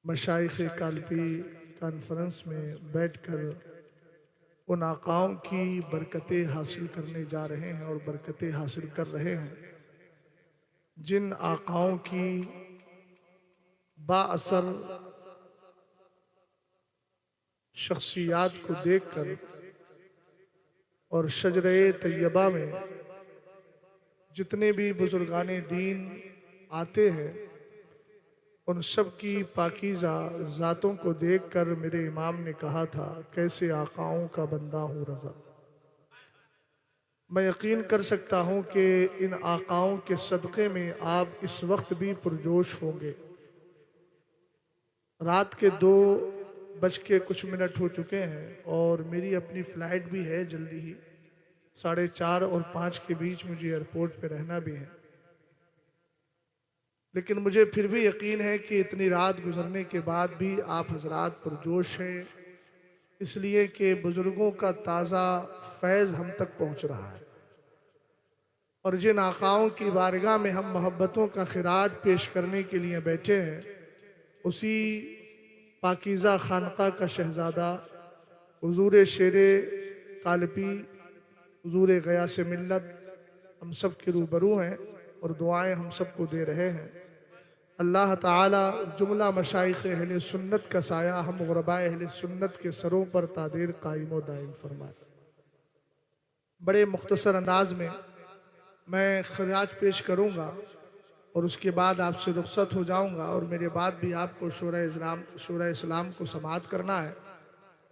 मशाइख Kalpi conference में बैठकर उन आकाओं की बरकतें हासिल करने जा रहे हैं और बरकतें हासिल कर रहे हैं जिन आकाओं की बाअसर शख्सियात को देखकर और शजरे तैयबा में जितने भी बुजुर्गाने दीन आते हैं उन सब की पाकीज़ा ज़ातों को देखकर मेरे इमाम ने कहा था, कैसे आकाओं का बंदा हूँ रज़ा। मैं यकीन कर सकता हूँ कि इन आकाओं के सदक़े में आप इस वक्त भी पुरजोश होंगे। रात के 2:00 हो चुके हैं और मेरी अपनी फ़्लाइट भी है जल्दी ही, 4:30 और 5 के बीच मुझे एयरपोर्ट पे रहना भी है। लेकिन मुझे फिर भी यकीन है कि इतनी रात गुजरने के बाद भी आप हजरात पुरजोश हैं, इसलिए कि बुज़ुर्गों का ताज़ा फैज़ हम तक पहुँच रहा है और जिन आकाओं की बारगाह में हम मोहब्बतों का खिराज पेश करने के लिए बैठे हैं, उसी पाकीज़ा खानका का शहज़ादा हुज़ूर शेरे कालपी, हुज़ूर गयास मिल्लत हम सब के रूबरू हैं और दुआएं हम सबको दे रहे हैं। अल्लाह ताला जुमला मशाइख़ अहले सुन्नत का साया हम गुरबाए अहले सुन्नत के सरों पर तादेर कायम व दायम फरमाए। बड़े मुख्तसर अंदाज में मैं खिराज पेश करूँगा और उसके बाद आपसे रुखसत हो जाऊँगा और मेरे बाद भी आपको शूरा इस्लाम को समाअत करना है।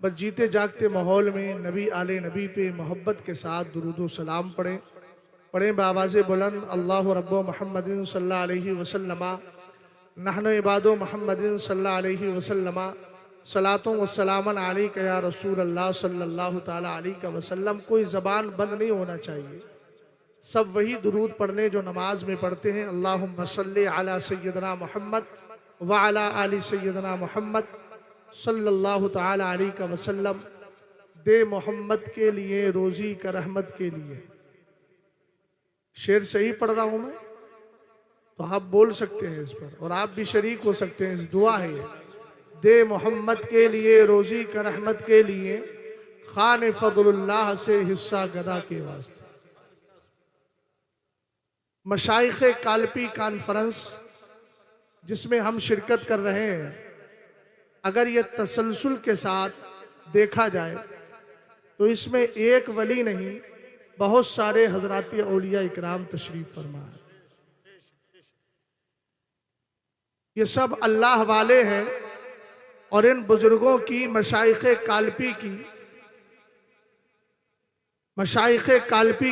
बस जीते जागते माहौल में नबी आले नबी पे मोहब्बत के साथ दुरूद सलाम पढ़ें बावाज़ बुलंद। अल्लाहु रब्बो मुहम्मदिन सल्लल्लाहु अलैहि वसल्लम नहनु इबादो मुहम्मदिन सल्लल्लाहु अलैहि वसल्लम सलातों व सलामन अलैका या रसूल अल्लाह सल्लल्लाहु ताला अलैहि वसल्लम। कोई ज़बान बंद नहीं होना चाहिए, सब वही दुरूद पढ़ने जो नमाज में पढ़ते हैं। अल्लाहुम्मा सल्ली अला सय्यदना मुहम्मद व अला आलि सय्यदना मुहम्मद सल्लल्लाहु ताला अलैहि वसल्लम। दे मोहम्मद के लिए रोज़ी का रहमत के लिए। शेर सही पढ़ रहा हूँ मैं तो आप बोल सकते हैं इस पर और आप भी शरीक हो सकते हैं। इस दुआ है ये, दे मोहम्मद के लिए रोज़ी का रहमत के लिए, खान फदलुल्लाह से हिस्सा गदा के वास्ते। मशाइख़ काल्पी कॉन्फ्रेंस जिसमें हम शिरकत कर रहे हैं, अगर ये तसलसल के साथ देखा जाए तो इसमें एक वली नहीं, बहुत सारे हजराती औलिया इकराम तशरीफ फरमा है। ये सब अल्लाह वाले हैं और इन बुजुर्गों की मशाइख़ काल्पी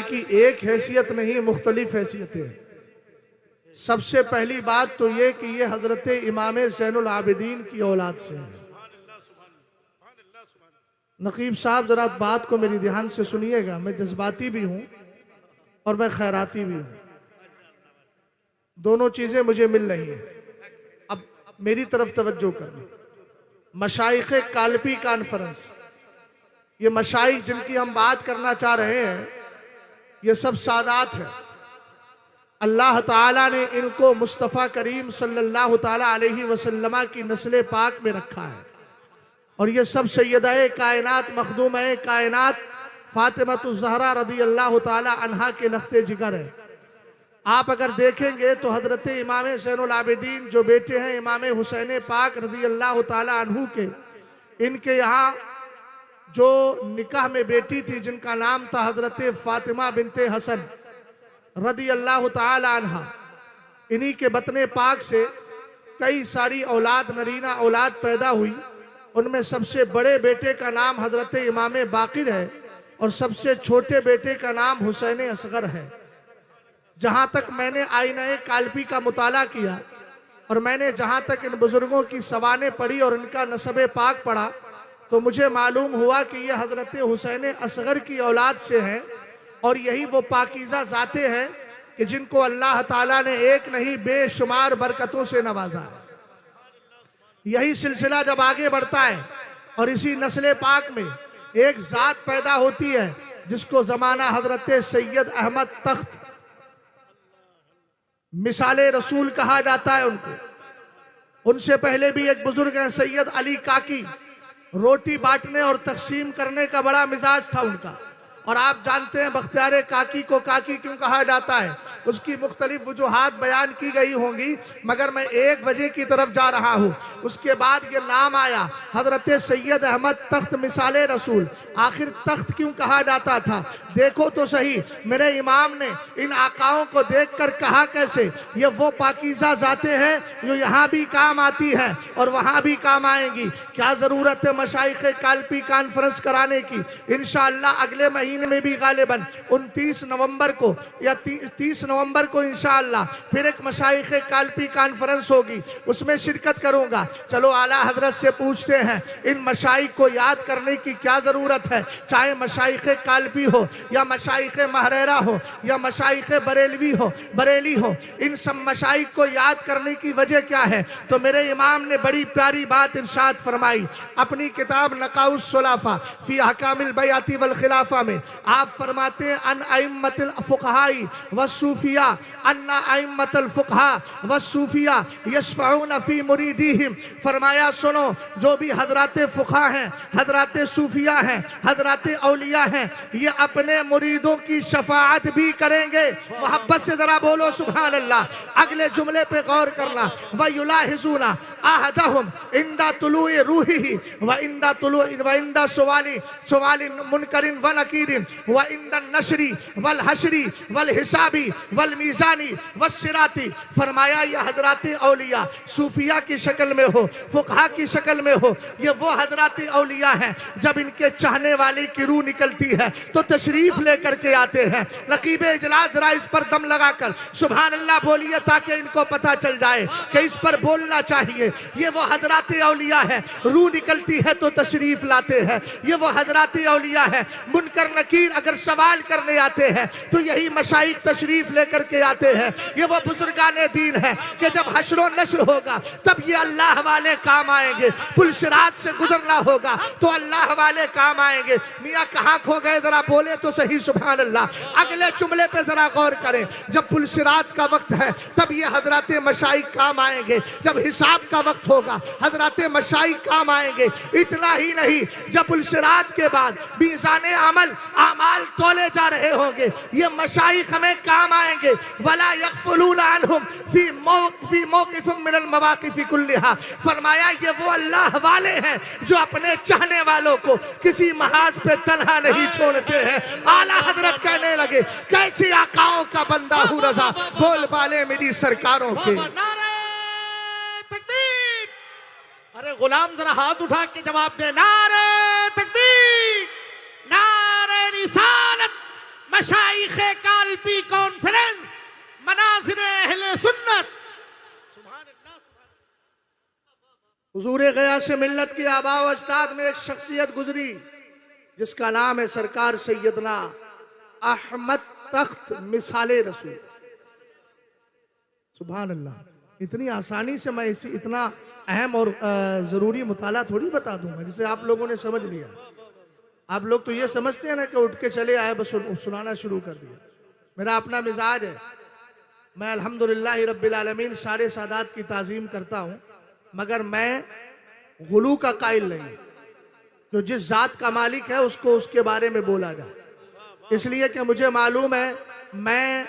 की एक हैसियत नहीं, मुख्तलिफ हैसियतें हैं। सबसे पहली बात तो ये कि ये हजरत इमाम ज़ैनुल आबिदीन की औलाद से है। नकीब साहब जरा बात को मेरी ध्यान से सुनिएगा, मैं जज्बाती भी हूँ और मैं खैराती भी हूँ, दोनों चीज़ें मुझे मिल रही हैं। अब मेरी तरफ तवज्जो करना। मशाइख़ काल्पी कॉन्फ्रेंस, ये मशाइख जिनकी हम बात करना चाह रहे हैं, ये सब सादात हैं। अल्लाह ताला ने इनको मुस्तफ़ा करीम सल्लल्लाहु ताला अलैहि वसल्लम की नस्ल पाक में रखा है और ये सब सैयदा कायनात मखदूम कायनात फातिमा ज़हरा रदी अल्लाह ताला अन्हा के नख्ते जिगर है। आप अगर देखेंगे तो हजरत इमाम ज़ैनुल आबिदीन जो बेटे हैं इमाम हुसैन पाक रदी अल्लाह ताला अन्हु के, इनके यहाँ जो निकाह में बेटी थी जिनका नाम था हजरत फातिमा बिनते हसन रदी अल्लाह ताला अन्हा, इन्हीं के बतने पाक से कई सारी औलाद नरीना औलाद पैदा हुई। उनमें सबसे बड़े बेटे का नाम हजरत इमाम बाकिर है और सबसे छोटे बेटे का नाम हुसैन असगर है। जहाँ तक मैंने आईना काल्पी का मुताला किया और मैंने जहाँ तक इन बुजुर्गों की सवाने पढ़ी और इनका नसब पाक पढ़ा तो मुझे मालूम हुआ कि ये हजरत हुसैन असगर की औलाद से हैं और यही वो पाकीज़ा ज़ातें हैं कि जिनको अल्लाह ताला ने एक नहीं बेशुमार बरकतों से नवाजा है। यही सिलसिला जब आगे बढ़ता है और इसी नस्ल पाक में एक ज़ात पैदा होती है जिसको ज़माना हजरत सैयद अहमद तख्त मिसाले रसूल कहा जाता है उनको। उनसे पहले भी एक बुजुर्ग हैं सैयद अली काकी, रोटी बांटने और तकसीम करने का बड़ा मिजाज था उनका। और आप जानते हैं बख्तियार काकी को काकी क्यों कहा जाता है, उसकी मुख्तलिफ वजूहात बयान की गई होंगी, मगर मैं एक वजह की तरफ जा रहा हूँ। उसके बाद ये नाम आया हजरत सैयद अहमद तख्त मिसाले रसूल। आखिर तख्त क्यों कहा जाता था? देखो तो सही, मेरे इमाम ने इन आकाओं को देख कर कहा कैसे ये वो पाकीज़ा ज़ातें हैं जो यहाँ भी काम आती हैं और वहाँ भी काम आएंगी। क्या ज़रूरत है मशाइख कालपी कॉन्फ्रेंस कराने की? इंशाअल्लाह अगले महीने में भी गालिबन 29 नवंबर को या 30 नवंबर को इंशाअल्लाह फिर एक मशाइख कालपी कॉन्फ्रेंस होगी, उसमें शिरकत करूंगा। चलो आला हजरत से पूछते हैं इन मशाइख को याद करने की क्या ज़रूरत है, चाहे मशाइख कालपी हो या मशाइख महरेरा हो या मशाइख बरेली हो, इन सब मशाइख को याद करने की वजह क्या है? तो मेरे इमाम ने बड़ी प्यारी बात इरशाद फरमाई अपनी किताब नकाउस सुलाफा फी अहकामिल बयाती वल खिलाफा में। आप फरमाते हैं अन अइम्मतिल फुक़हाई व सूफिया अन्ना अइम्मतुल फुक़हा व सूफिया यशफ़ऊन फी मुरीदीहिम। फरमाया सुनो, जो भी हजरात फुक़हा हैं, हजरात सूफिया हैं, हजरात औलिया हैं, ये अपने मुरीदों की शफाअत भी करेंगे। मोहब्बत से जरा बोलो सुभान अल्लाह। अगले जुमले पे गौर करना, व युलाहिज़ूना आहदहुम इंदा तुलूइ रूहिही व इंदा सुवाली मुनकरिन व नकीरिन व इंदा नशरी वल हशरी वल हिसाबी वल मीज़ानी व सिराती। फरमाया ये हजरात औलिया सूफिया की शक्ल में हो, फुक़हा की शक्ल में हो, ये वो हजरात औलिया हैं जब इनके चाहने वाले की रूह निकलती है तो तशरीफ लेकर के आते हैं। रकीब इजलास जरा इस पर दम लगाकर सुभान अल्लाह बोलिए ताकि इनको पता चल जाए कि इस पर बोलना चाहिए। ये वो हजरात औलिया है, रूह निकलती है तो तशरीफ लाते हैं। ये वो हजरात औलिया है, मुनकर नकीर अगर सवाल करने आते हैं तो यही मशाइख तशरीफ लेकर के आते हैं। ये वो बुजुर्गाने दीन है कि जब हश्र नस्र होगा तब ये अल्लाह वाले काम आएंगे। पुलसिरात से गुजरना होगा तो अल्लाह वाले काम आएंगे। मियाँ कहाँ खो गए, जरा बोले तो सही सुभान अल्लाह। अगले जुमले पे जरा गौर करें, जब पुलसिरात का वक्त है तब ये हजरात मशाइख काम आएंगे। जब हिसाब का वक्त होगा हजरात मशाइख काम आएंगे। इतना ही नहीं, जब पुलसिरात के बाद बीज़ाने अमाल तोले जा रहे होंगे ये मशाइख हमें काम आएंगे। वला यग़फ़लूना अन्हुम फी मौक़िफ़िन मिनल मवाक़िफ़ि कुल्लिहा। फरमाया ये वो अल्लाह वाले हैं जो अपने चाहने वालों को किसी महाज पे तन्हा नहीं छोड़ते हैं। आला हजरत कहने लगे कैसे आकाओं का बंदा हूँ रज़ा, बोल बाले मेरी सरकारों के। अरे गुलाम जरा हाथ उठा के जवाब दे, नारे तकबीर, नारे रिसालत, मशाइख कालपी कॉन्फ्रेंस, मनाज़िर अहले सुन्नत। हुजूर ग़ियास मिल्लत के आबा व अजदाद में एक शख्सियत गुजरी जिसका नाम है सरकार सैयदना अहमद तख्त मिसाले रसूल। सुभान अल्लाह। इतनी आसानी से मैं इतना अहम और ज़रूरी मुताला थोड़ी बता दूंगा जिसे आप लोगों ने समझ लिया। आप लोग तो ये समझते हैं ना कि उठ के चले आए बस सुनाना शुरू कर दिया। मेरा अपना मिजाज है, मैं अल्हम्दुलिल्लाह रब्बिल आलमीन सारे सादात की ताज़ीम करता हूँ, मगर मैं गुलू का कायल नहीं। जो जिस ज़ात का मालिक है उसको उसके बारे में बोला जाए, इसलिए कि मुझे मालूम है मैं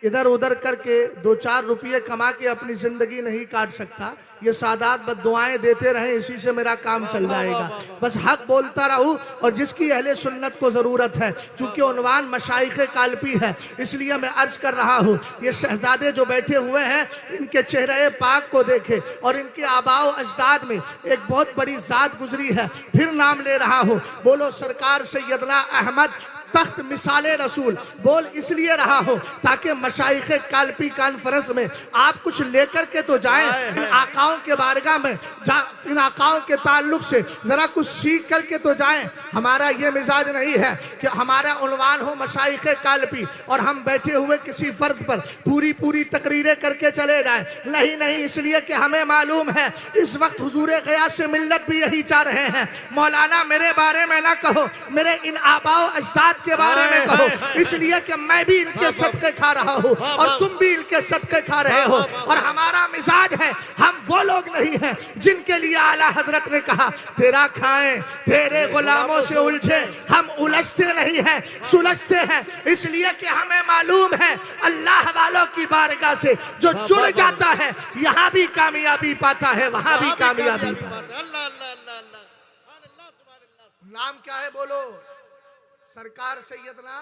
इधर उधर करके 2-4 रुपये कमा के अपनी ज़िंदगी नहीं काट सकता। ये सादात बस दुआएं देते रहें, इसी से मेरा काम चल जाएगा। बस हक बोलता रहूं और जिसकी अहले सुन्नत को ज़रूरत है, चूँकि उन्वान मशाइख कालपी है इसलिए मैं अर्ज़ कर रहा हूँ ये शहजादे जो बैठे हुए हैं इनके चेहरे पाक को देखें और इनके आबाओ अजदाद में एक बहुत बड़ी ज़ात गुजरी है। फिर नाम ले रहा हूँ, बोलो सरकार सैयदना अहमद तख्त मिसाले रसूल। बोल इसलिए रहा हो ताकि मशाइख कालपी कॉन्फ्रेंस में आप कुछ लेकर के तो जाएं, इन आकाओं के बारगाह में इन आकाओं के ताल्लुक से जरा कुछ सीख करके तो जाएं। हमारा ये मिजाज नहीं है कि हमारा उन्वान हो मशाइख कालपी और हम बैठे हुए किसी फर्द पर पूरी तकरीरें करके चले जाएं। नहीं, इसलिए कि हमें मालूम है इस वक्त हुजूर ग़ियास मिल्लत भी यही चाह रहे हैं। मौलाना मेरे बारे में ना कहो, मेरे इन आबाओ अजदाद के बारे में कहो, इसलिए कि मैं भी इनके सदके खा रहा हूँ और तुम भी इनके सदके खा रहे हो। और हमारा मिजाज है, हम वो लोग नहीं हैं जिनके लिए आला हजरत ने कहा तेरा खाएं तेरे गुलामों से उलझे, हम उलझते नहीं हैं, सुलझते हैं। इसलिए कि हमें मालूम है अल्लाह वालों की बारगाह से जो जुड़ जाता है यहाँ भी कामयाबी पाता है, वहां भी कामयाबी पाता है। नाम क्या है बोलो? सरकार सैयदना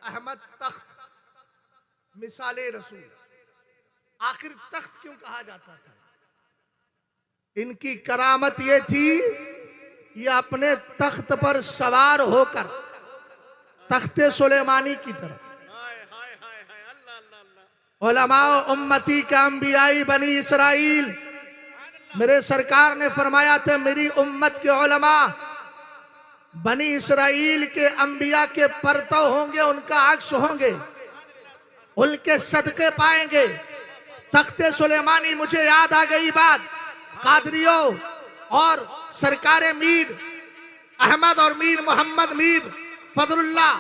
अहमद तख्त मिसाले रसूल। आखिर तख्त क्यों कहा जाता था? इनकी करामत ये थी, ये अपने तख्त पर सवार होकर तख्ते सुलेमानी की तरफ उलमा उम्मती का अंबियाई बनी इसराइल, मेरे सरकार ने फरमाया था मेरी उम्मत के उलमा बनी इसराइल के अंबिया के परतव होंगे, उनका अक्स होंगे, उनके सदके पाएंगे। तख्ते सुलेमानी, मुझे याद आ गई बात, कादरियों और सरकारे मीर अहमद और मीर मोहम्मद मीर फजलुल्लाह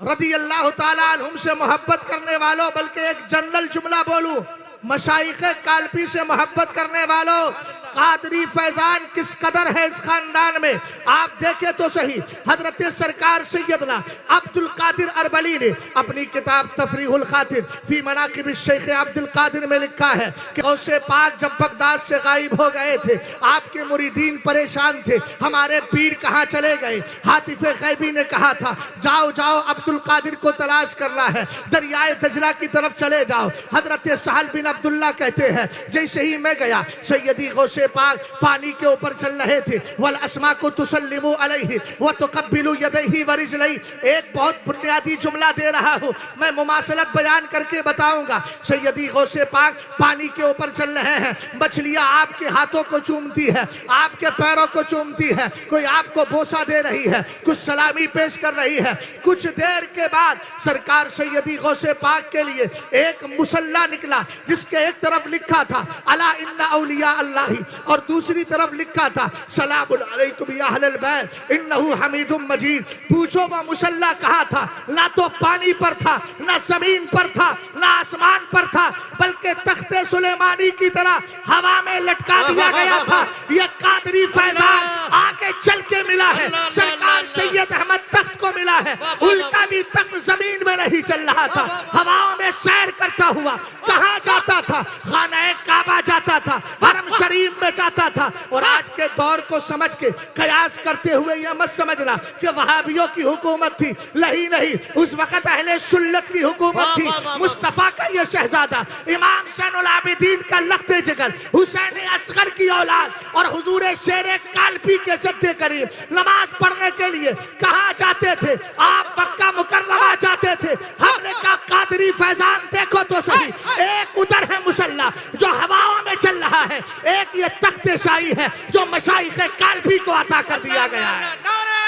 रदी अल्लाह ताला अन्हुम से मोहब्बत करने वालों, बल्कि एक जनरल जुमला बोलूं, मशाइख कालपी से मोहब्बत करने वालों, कादरी फैजान किस कदर है इस खानदान में आप देखें तो सही। हजरत सरकार सैयदना अब्दुल कादिर अरबली ने अपनी किताब तफरीहुल खातिर फी मनाकिब शेख अब्दुल कादिर में लिखा है कि गौसे पाक जब बगदाद से गायब हो गए थे, आपके मुरीदीन परेशान थे, हमारे पीर कहाँ चले गए। हातिफे गैबी ने कहा था जाओ जाओ अब्दुल कादिर को तलाश करना है, दरियाए दजला की तरफ चले जाओ। हजरत सहल बिन अब्दुल्ला कहते हैं जैसे ही मैं गया, सैयदी गौसे पाक पानी के ऊपर चल रहे थे। वल अस्मा को तुसल्लिमु अलैहि व तुकब्बिलु यदैहि व रिजलैहि। एक बहुत बुनियादी जुमला दे रहा हूँ, मैं मुमासलत बयान करके बताऊंगा। सैयदी गौसे पाक पानी के ऊपर चल रहे हैं, मछलियां आपके हाथों को चूमती है, आपके पैरों को चूमती है, कोई आपको बोसा दे रही है, कुछ सलामी पेश कर रही है। कुछ देर के बाद सरकार सैयदी गौसे पाक के लिए एक मुसल्ला निकला, जिसके एक तरफ लिखा था अला इन्ना औलिया अल्लाही और दूसरी तरफ लिखा था सलामुन अलैकुम या अहलल बैत इन्नहु हमीदुम मजीद। पूछो वह मुसल्ला कहाँ था? ना तो पानी पर था, ना जमीन पर था, ना आसमान पर था, बल्कि तख्ते सुलेमानी की तरह हवा में लटका दिया गया था। यह कादरी फैजान आके चल के मिला है, सरकार सैयद अहमद तख्त को मिला है। उनका भी तख्त जमीन में नहीं चल रहा था, हवाओं में सैर करता हुआ कहाँ जाता था? खाना काबा जाता था, हरम शरीफ में जाता था। और आज के दौर को समझ के कयास करते हुए यह मत समझना कि वहाबियों की हुकूमत थी, नहीं नहीं, उस वक्त अहले सुन्नत की हुकूमत थी। मुस्तफा का यह शहजादा इमाम ज़ैनुल आबिदीन का लख्ते जिगर हुसैन असगर की औलाद और हुजूर शेर कालपी के जद्दे करीब नमाज पढ़ने के लिए कहाँ जाते थे? आप मक्का मुकर्रमा जाते थे। हमने कहा कादरी फैजान देखो तो सही, एक उधर है मुसल्ला जो हवाओं में चल रहा है, एक ये तख्ते शाही है जो मशाइख कालपी को अता कर दिया गया है। नारे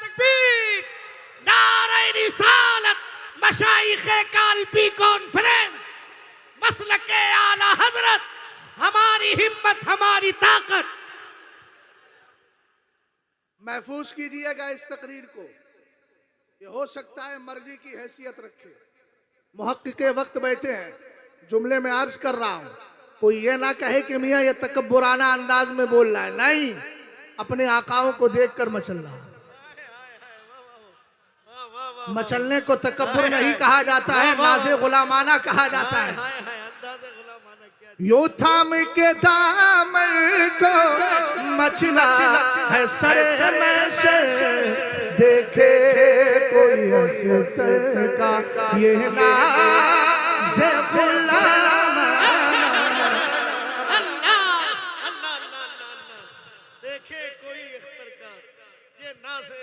तकबीर, नारे रिसालत, मशाइख कालपी कॉन्फ्रेंस, मसलके आला हजरत, हमारी हिम्मत, हमारी ताकत। महफूज कीजिएगा इस तकरीर को, ये हो सकता है मर्जी की हैसियत रखे। मुहक्किक के वक्त बैठे हैं, जुमले में अर्ज कर रहा हूं, कोई ये ना कहे कि मियां ये तकब्बुराना अंदाज में बोल रहा है, नहीं, अपने आकाओं को देखकर मचल रहा है। मचलने को तकब्बुर नहीं कहा जाता है, नाज़े गुलामाना कहा जाता है। यो थाम के दामन को मचला है सर में से, देखे कोई अख्तर का ये नाज़े गुलामाना। देखे कोई अख्तर का ये नाज़े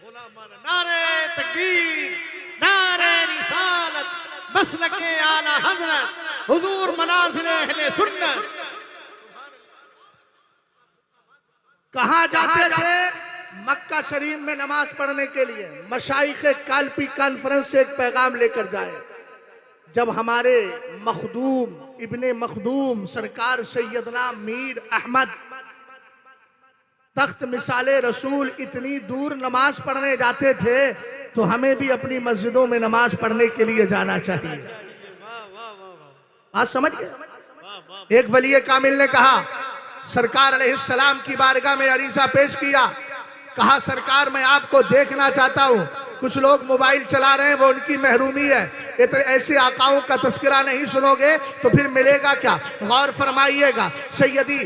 गुलामाना। नारे तकबीर, नारे रिसालत, मसलके आला हजरत, हुजूर मनाज़िल अहले सुन्नत। कहाँ जाते थे? मक्का शरीफ में नमाज पढ़ने के लिए। मशाइख कालपी कॉन्फ्रेंस से एक पैगाम लेकर जाए। जब हमारे मखदूम इब्ने मखदूम सरकार सैयदना मीर अहमद तख्त मिसाले रसूल इतनी दूर नमाज पढ़ने जाते थे तो हमें भी अपनी मस्जिदों में नमाज पढ़ने के लिए जाना चाहिए। बात समझ गए? एक वली कामिल ने कहा, सरकार अलैहिस्सलाम की बारगाह में अरीसा पेश किया, कहा सरकार मैं आपको देखना चाहता हूं। कुछ लोग मोबाइल चला रहे हैं, वो उनकी महरूमी है। ऐसे आकाओं का तस्करा नहीं सुनोगे तो फिर मिलेगा क्या? गौर फरमाइएगा। सैयदी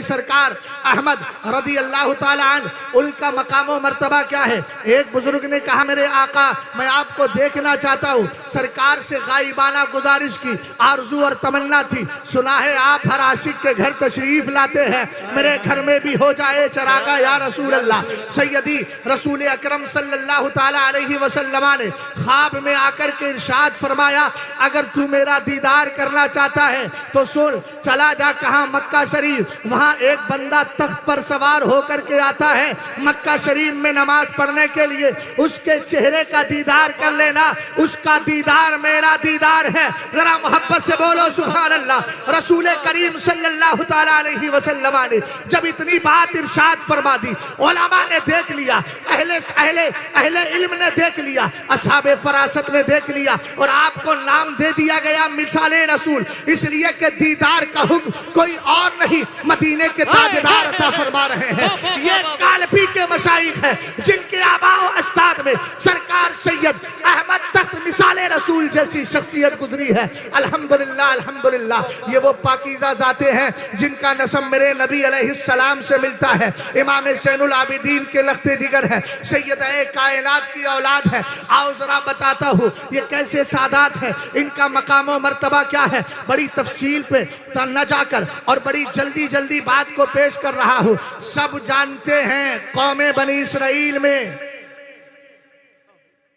सरकार अहमद रदी अल्लाह ताला अन्हु, उनका मकाम व मर्तबा क्या है? एक बुजुर्ग ने कहा मेरे आका मैं आपको देखना चाहता हूँ। सरकार से गाइबाना गुजारिश की, आरजू और तमन्ना थी। सुना है आप हर आशिक के घर तशरीफ लाते हैं, मेरे घर में भी हो जाए चरागा या रसूल अल्लाह। सैयदी रसूल अकरम सल्लल्लाहु ताला अलैहि वसल्लम ने ख्वाब में आकर के इरशाद फरमाया, अगर तू मेरा दीदार करना चाहता है तो सुन, चला जा कहाँ? मक्का शरीफ। वहाँ एक बंदा तख्त पर सवार होकर के आता है मक्का शरीफ में नमाज पढ़ने के लिए। उसके चेहरे का दीदार कर लेना, उसका दीदार मेरा दीदार है। जरा मोहब्बत से बोलो सुभान अल्लाह। रसूल करीम सल्लल्लाहु ताला अलैहि वसल्लम ने जब इतनी बात इरशाद फरमा दी, उलमा ने देख लिया, अहले इल्म ने देख लिया, असहाबे फरासत ने देख लिया, और आपको नाम दे दिया गया मिसाले रसूल, इसलिए कि दीदार का हुक्म कोई और नहीं मदीने के ताजदार अता फरमा रहे हैं। ये कालपी के मशाइख हैं जिनके आबा व अजदाद में सरकार सैयद अहमद तख्त मिसाले रसूल जैसी शख्सियत गुजरी है। अल्हम्दुलिल्लाह अल्हम्दुलिल्लाह। ये वो पाकीज़ा जाते हैं जिनका नसब मेरे नबी अलैहिस्सलाम से मिलता है। इमाम ज़ैनुल आबिदीन के लख्ते दिगर है, सैयद कायनात की औलाद है। आओ जरा बताता हूँ ये कैसे सादात है, इनका मकाम व मर्तबा क्या है। बड़ी तफसील पे न जाकर और बड़ी जल्दी बात को पेश कर रहा हूँ। सब जानते हैं कौमे बनी इसराइल में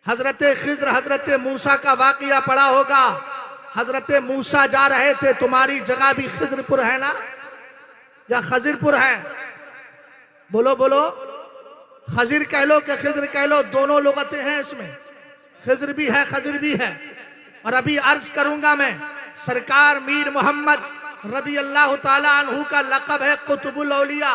हजरत खिज्र हजरत मूसा का वाकया पड़ा होगा। हजरत मूसा जा रहे थे, तुम्हारी जगह भी खिज्रपुर है ना या खजिरपुर है? बोलो बोलो, खजिर कह लो कि खिज्र कह लो, दोनों लुगतें हैं इसमें, खिज्र भी है खजिर भी है। और अभी अर्ज करूंगा मैं, सरकार मीर मोहम्मद रदी अल्लाह ताला अन्हु का लक़ब है कुतुबुल औलिया,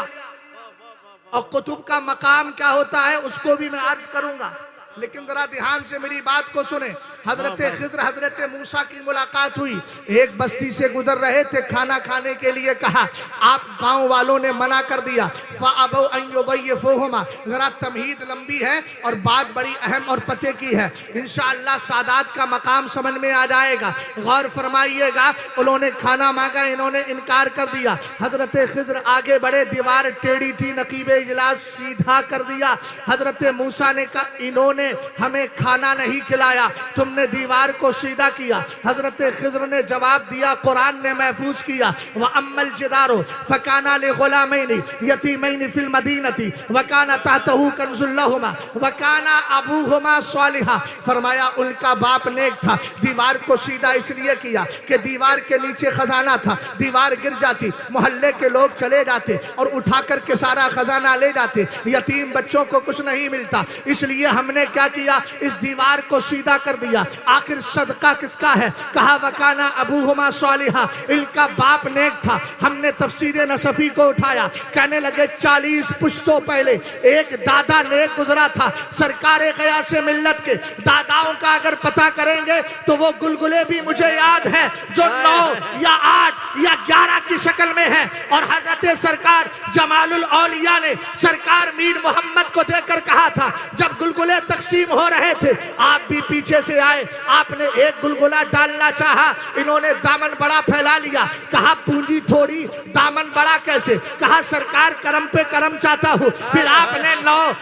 और कुतुब का मकाम क्या होता है उसको भी मैं अर्ज करूंगा, लेकिन जरा ध्यान से मेरी बात को सुने। हजरत खिज्र हजरत मूसा की मुलाकात हुई, एक बस्ती से गुजर रहे थे, खाना खाने के लिए कहा, आप गांव वालों ने मना कर दिया। फ़अबौ अन युज़य्यिफ़ूहुमा, जरा तमहीद लंबी है और बात बड़ी अहम और पते की है, इंशाअल्लाह सादात का मकाम समझ में आ जाएगा। गौर फरमाइएगा। उन्होंने खाना मांगा, इन्होंने इनकार कर दिया। हजरत खिज्र आगे बढ़े, दीवार टेढ़ी थी, नकीब इजलास सीधा कर दिया। हजरत मूसा ने कहा इन्होंने हमें खाना नहीं खिलाया, तुमने दीवार को सीधा किया। हजरत खिज्र ने जवाब दिया, कुरान ने महफूज किया, व अम्मल जिदारो फकाना लिगुलामैनि यतीमैनि फिल मदीनति व काना तहतहु कंजुल लहुमा व काना अबूहुमा सालिहा। फरमाया उनका बाप नेक था। दीवार को सीधा इसलिए किया कि दीवार के नीचे खजाना था, दीवार गिर जाती, मोहल्ले के लोग चले जाते और उठा करके सारा खजाना ले जाते, यतीम बच्चों को कुछ नहीं मिलता, इसलिए हमने क्या किया, इस दीवार को सीधा कर दिया। आखिर सदका किसका है? कहा वकाना अबूहुमा सालिहा, इनका बाप नेक था। हमने तफसीर नसफी को उठाया, कहने लगे 40 पुश्तों पहले एक दादा नेक गुजरा था। सरकार गया से मिल्लत के दादाओं का अगर पता करेंगे तो वो गुलगुले भी मुझे याद है जो 9 या 8 या 11 की शक्ल में है। और हजरत सरकार जमालुल औलिया ने सरकार मीर मोहम्मद को देखकर कहा था, जब गुलगुले तकसीम हो रहे थे आप भी पीछे से आए, आपने एक गुलगुला डालना चाहा, इन्होंने दामन बड़ा फैला लिया। कहा पूंजी थोड़ी, दामन बड़ा कैसे? कहा सरकार करम पे करम चाहता हूँ। फिर आपने 9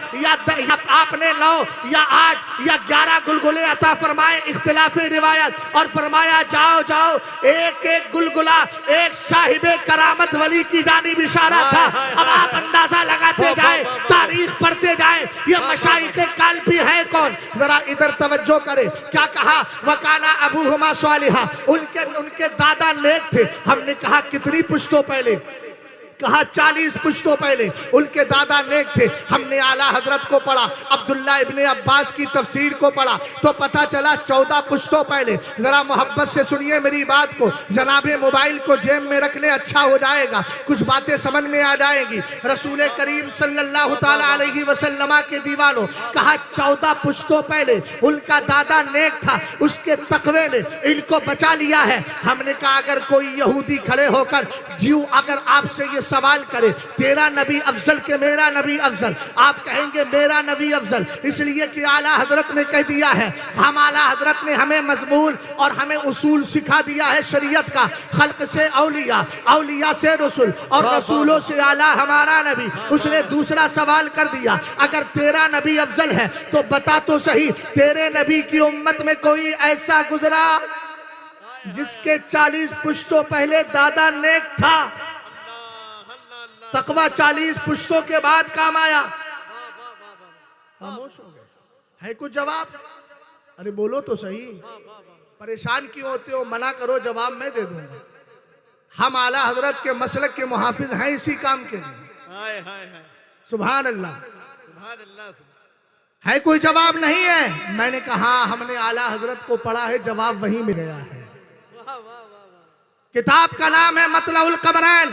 या 8 या 11 गुलगुले अता फरमाए, इख्तिलाफे रिवायत, और फरमाया जाओ जाओ एक एक गुलगुला एक साहिबे करामत वली की जानिब इशारा था। अब आप अंदाजा लगाते जाए, तारीख पढ़ते जाए, ये मशाइख कालपी है कौन? जरा इधर तवज्जो करें। क्या कहा? वकाना अबूहुमा सालिहा, उनके दादा नेक थे। हमने कहा कितनी पुश्तों पहले? कहा 40 पुश्तों पहले उनके दादा नेक थे। हमने आला हजरत को पढ़ा, अब्दुल्ला इब्ने अब्बास की तफसीर को पढ़ा तो पता चला 14 पुश्तों पहले। जरा मोहब्बत से सुनिए मेरी बात को, जनाबे मोबाइल को जेब में रख ले, अच्छा हो जाएगा, कुछ बातें समझ में आ जाएगी। रसूल करीम सल्लल्लाहु ताला अलैहि वसल्लम के दीवानों, कहा 14 पुश्तों पहले उनका दादा नेक था, उसके तकवे ने इनको बचा लिया है। हमने कहा अगर कोई यहूदी खड़े होकर जीव अगर आपसे ये सवाल करे तेरा नबी अफजल के मेरा नबी अफजल, आप कहेंगे मेरा नबी अफजल, इसलिए कि आला हजरत ने कह दिया है। हम आला हजरत ने हमें मजमून और हमें उसूल सिखा दिया है शरीयत का, खल्क से औलिया, औलिया से रसूल और रसूलों से आला हमारा नबी। उसने दूसरा सवाल कर दिया अगर तेरा नबी अफजल है तो बता तो सही तेरे नबी की उम्मत में कोई ऐसा गुजरा जिसके 40 पुश्तों पहले दादा नेक था, तकवा 40 पुश्तों के बाद काम आया। खामोश हो गए, है कुछ जवाब? अरे बोलो तो सही, परेशान क्यों होते हो? मना करो, जवाब मैं दे दूंगा। हम आला हजरत के मसलक के मुहाफिज हैं इसी काम के लिए। सुभान अल्लाह, है कोई जवाब नहीं है? मैंने कहा हमने आला हजरत को पढ़ा है, जवाब वहीं मिल गया है। किताब का नाम है मतलउल कमरैन